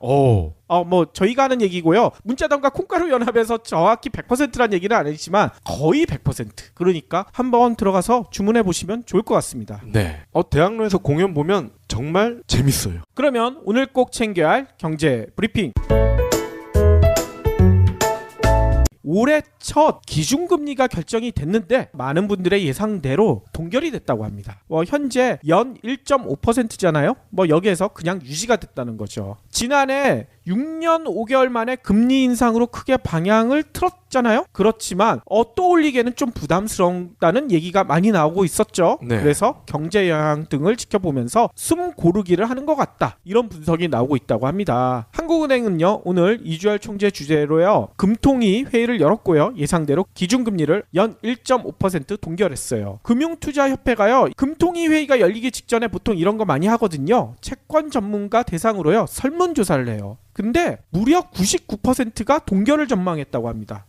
B: 저희가 하는 얘기고요. 문자단과 콩가루 연합에서 정확히 100%란 얘기는 아니지만 거의 100%. 그러니까 한번 들어가서 주문해 보시면 좋을 것 같습니다.
C: 네. 대학로에서 공연 보면 정말 재밌어요.
B: 그러면 오늘 꼭 챙겨야 할 경제 브리핑. 올해 첫 기준금리가 결정이 됐는데 많은 분들의 예상대로 동결이 됐다고 합니다. 현재 연 1.5%잖아요. 여기에서 그냥 유지가 됐다는 거죠. 지난해 6년 5개월 만에 금리 인상으로 크게 방향을 틀었잖아요. 그렇지만 또 올리기에는 좀 부담스럽다는 얘기가 많이 나오고 있었죠.
C: 네.
B: 그래서 경제 영향 등을 지켜보면서 숨 고르기를 하는 것 같다, 이런 분석이 나오고 있다고 합니다. 한국은행은요, 오늘 이주열 총재 주재로요, 금통위 회의를 열었고요, 예상대로 기준금리를 연 1.5% 동결했어요. 금융투자협회가요, 금통위 회의가 열리기 직전에 보통 이런 거 많이 하거든요. 채권 전문가 대상으로요, 설문조사를 해요. 근데 무려 99%가 동결을 전망했다고 합니다.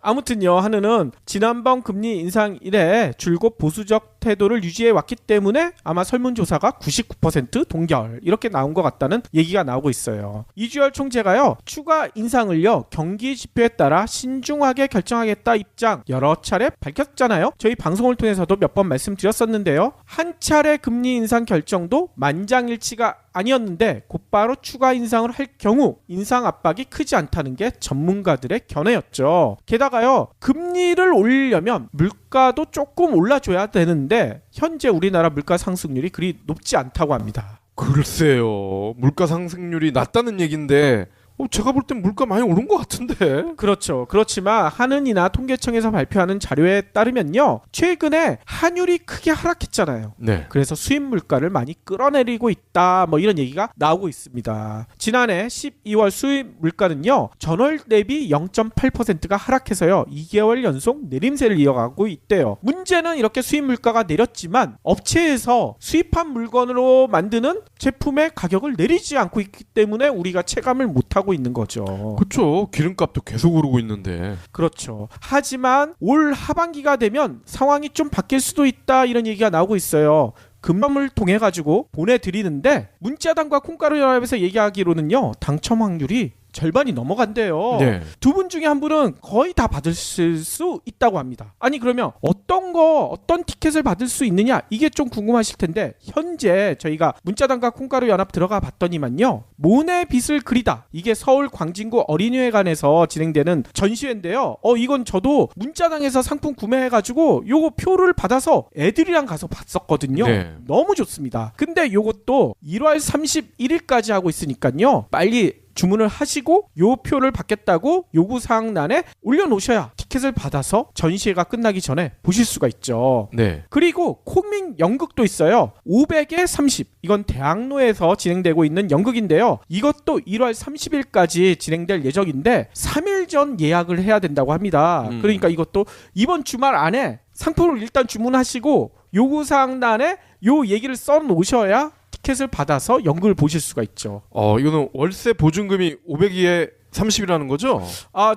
B: 아무튼요, 한은은 지난번 금리 인상 이래 줄곧 보수적 태도를 유지해 왔기 때문에 아마 설문조사가 99% 동결, 이렇게 나온 것 같다는 얘기가 나오고 있어요. 이주열 총재가요, 추가 인상을요, 경기 지표에 따라 신중하게 결정하겠다 입장 여러 차례 밝혔잖아요. 저희 방송을 통해서도 몇 번 말씀드렸었는데요. 한 차례 금리 인상 결정도 만장일치가 아니었는데 곧바로 추가 인상을 할 경우 인상 압박이 크지 않다는 게 전문가들의 견해였죠. 게다가요, 금리를 올리려면 물가도 조금 올라줘야 되는데 현재 우리나라 물가 상승률이 그리 높지 않다고 합니다.
C: 글쎄요, 물가 상승률이 낮다는 얘긴데 제가 볼 땐 물가 많이 오른 것 같은데.
B: 그렇죠. 그렇지만 한은이나 통계청에서 발표하는 자료에 따르면요, 최근에 환율이 크게 하락했잖아요.
C: 네.
B: 그래서 수입 물가를 많이 끌어내리고 있다, 뭐 이런 얘기가 나오고 있습니다. 지난해 12월 수입 물가는요, 전월 대비 0.8%가 하락해서요 2개월 연속 내림세를 이어가고 있대요. 문제는 이렇게 수입 물가가 내렸지만 업체에서 수입한 물건으로 만드는 제품의 가격을 내리지 않고 있기 때문에 우리가 체감을 못하고 있는 거죠.
C: 그렇죠. 기름값도 계속 오르고 있는데.
B: 그렇죠. 하지만 올 하반기가 되면 상황이 좀 바뀔 수도 있다, 이런 얘기가 나오고 있어요. 금감을 통해 가지고 보내드리는데 문자당과 콩가루 연합에서 얘기하기로는요, 당첨 확률이 절반이 넘어간대요.
C: 네.
B: 두 분 중에 한 분은 거의 다 받으실 수 있다고 합니다. 아니 그러면 어떤 티켓을 받을 수 있느냐, 이게 좀 궁금하실 텐데, 현재 저희가 문자당과 콩가루 연합 들어가 봤더니만요, 모네 빛을 그리다, 이게 서울 광진구 어린이회관에서 진행되는 전시회인데요. 이건 저도 문자당에서 상품 구매해가지고 요거 표를 받아서 애들이랑 가서 봤었거든요.
C: 네.
B: 너무 좋습니다. 근데 요것도 1월 31일까지 하고 있으니까요, 빨리 주문을 하시고 요 표를 받겠다고 요구사항란에 올려놓으셔야 티켓을 받아서 전시회가 끝나기 전에 보실 수가 있죠.
C: 네.
B: 그리고 코믹 연극도 있어요. 500에 30. 이건 대학로에서 진행되고 있는 연극인데요. 이것도 1월 30일까지 진행될 예정인데 3일 전 예약을 해야 된다고 합니다. 그러니까 이것도 이번 주말 안에 상품을 일단 주문하시고 요구사항란에 요 얘기를 써놓으셔야 티켓을 받아서 연극을 보실 수가 있죠.
C: 이거는 월세 보증금이 500이에 30이라는 거죠?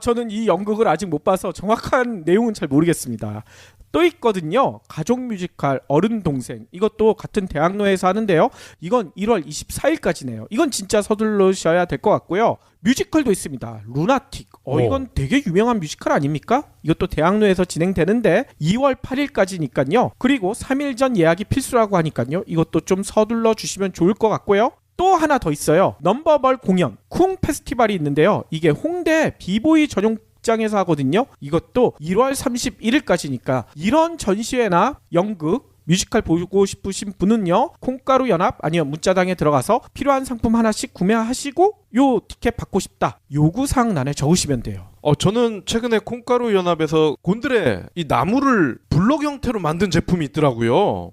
B: 저는 이 연극을 아직 못 봐서 정확한 내용은 잘 모르겠습니다. 또 있거든요. 가족 뮤지컬 어른 동생. 이것도 같은 대학로에서 하는데요. 이건 1월 24일까지네요. 이건 진짜 서둘러셔야 될 것 같고요. 뮤지컬도 있습니다. 루나틱. 이건 되게 유명한 뮤지컬 아닙니까? 이것도 대학로에서 진행되는데 2월 8일까지니까요. 그리고 3일 전 예약이 필수라고 하니까요. 이것도 좀 서둘러 주시면 좋을 것 같고요. 또 하나 더 있어요. 넘버벌 공연 쿵 페스티벌이 있는데요. 이게 홍대 비보이 전용 장에서 하거든요. 이것도 1월 31일까지니까 이런 전시회나 연극, 뮤지컬 보고 싶으신 분은요, 콩가루 연합 아니면 문자당에 들어가서 필요한 상품 하나씩 구매하시고 요 티켓 받고 싶다, 요구사항란에 적으시면 돼요.
C: 저는 최근에 콩가루 연합에서 곤드레 이 나무를 블록 형태로 만든 제품이 있더라고요.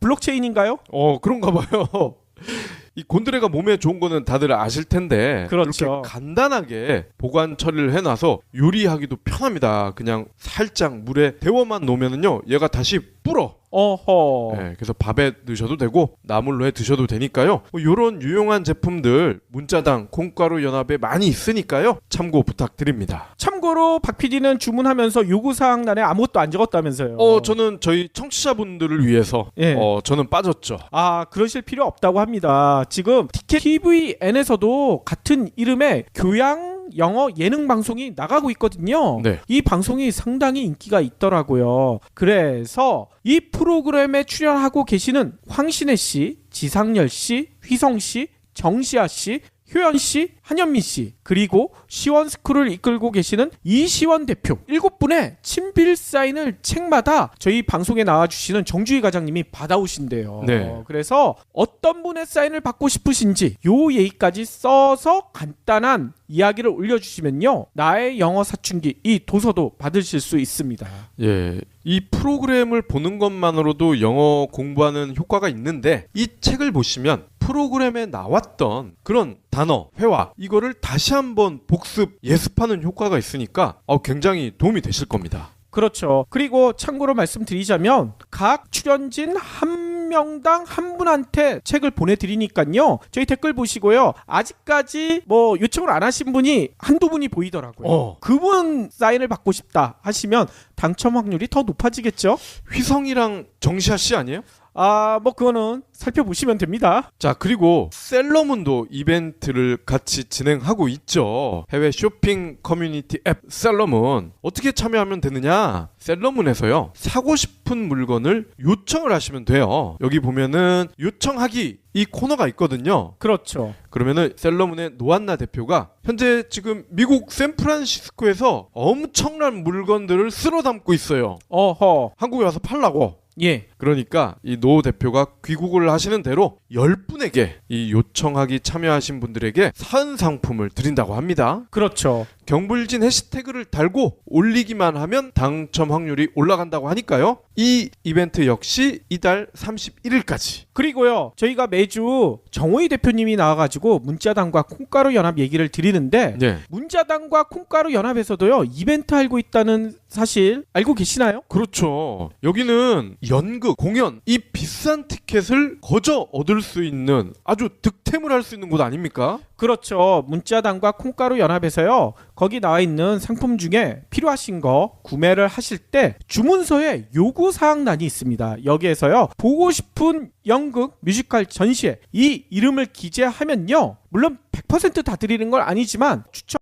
B: 블록체인인가요?
C: 그런가 봐요. 이 곤드레가 몸에 좋은 거는 다들 아실 텐데,
B: 그렇죠.
C: 이렇게 간단하게 보관 처리를 해놔서 요리하기도 편합니다. 그냥 살짝 물에 데워만 놓으면은요, 얘가 다시 불어.
B: 네,
C: 그래서 밥에 넣으셔도 되고 나물로 해 드셔도 되니까요. 이런 유용한 제품들 문자당 콩가루 연합에 많이 있으니까요. 참고 부탁드립니다.
B: 참고로 박 PD는 주문하면서 요구사항란에 아무것도 안 적었다면서요.
C: 저는 저희 청취자분들을 위해서 저는 빠졌죠.
B: 그러실 필요 없다고 합니다. 지금 티켓 TVN에서도 같은 이름의 교양 영어 예능 방송이 나가고 있거든요.
C: 네.
B: 이 방송이 상당히 인기가 있더라고요. 그래서 이 프로그램에 출연하고 계시는 황신혜 씨, 지상렬 씨, 휘성 씨, 정시아 씨, 효연 씨, 한현민 씨, 그리고 시원스쿨을 이끌고 계시는 이시원 대표 7분의 친필 사인을 책마다 저희 방송에 나와주시는 정주희 과장님이 받아오신대요.
C: 네.
B: 그래서 어떤 분의 사인을 받고 싶으신지 요 얘기까지 써서 간단한 이야기를 올려주시면요, 나의 영어 사춘기 이 도서도 받으실 수 있습니다.
C: 예, 이 프로그램을 보는 것만으로도 영어 공부하는 효과가 있는데, 이 책을 보시면 프로그램에 나왔던 그런 단어, 회화, 이거를 다시 한번 복습, 예습하는 효과가 있으니까 굉장히 도움이 되실 겁니다.
B: 그렇죠. 그리고 참고로 말씀드리자면 각 출연진 한 명당 한 분한테 책을 보내드리니까요. 저희 댓글 보시고요. 아직까지 요청을 안 하신 분이 한두 분이 보이더라고요. 그분 사인을 받고 싶다 하시면 당첨 확률이 더 높아지겠죠?
C: 휘성이랑 정시아 씨 아니에요?
B: 그거는 살펴보시면 됩니다.
C: 자, 그리고 셀러문도 이벤트를 같이 진행하고 있죠. 해외 쇼핑 커뮤니티 앱 셀러문. 어떻게 참여하면 되느냐? 셀러문에서요, 사고 싶은 물건을 요청을 하시면 돼요. 여기 보면은 요청하기 이 코너가 있거든요.
B: 그렇죠.
C: 그러면은 셀러문의 노한나 대표가 현재 지금 미국 샌프란시스코에서 엄청난 물건들을 쓸어 담고 있어요.
B: 어허.
C: 한국에 와서 팔라고.
B: 예.
C: 그러니까 이 노 대표가 귀국을 하시는 대로 10분에게 이 요청하기 참여하신 분들에게 산 상품을 드린다고 합니다.
B: 그렇죠.
C: 경불진 해시태그를 달고 올리기만 하면 당첨 확률이 올라간다고 하니까요. 이 이벤트 역시 이달 31일까지.
B: 그리고요, 저희가 매주 정호희 대표님이 나와가지고 문자당과 콩가루 연합 얘기를 드리는데
C: 네.
B: 문자당과 콩가루 연합에서도요 이벤트 알고 있다는 사실 알고 계시나요?
C: 그렇죠. 여기는 연극, 공연, 이 비싼 티켓을 거저 얻을 수 있는 아주 득템을 할 수 있는 곳 아닙니까?
B: 그렇죠. 문자당과 콩가루 연합에서요 거기 나와 있는 상품 중에 필요하신 거 구매를 하실 때 주문서에 요구사항란이 있습니다. 여기에서요 보고 싶은 연극, 뮤지컬 전시회 이 이름을 기재하면요 물론 100% 다 드리는 건 아니지만 추첨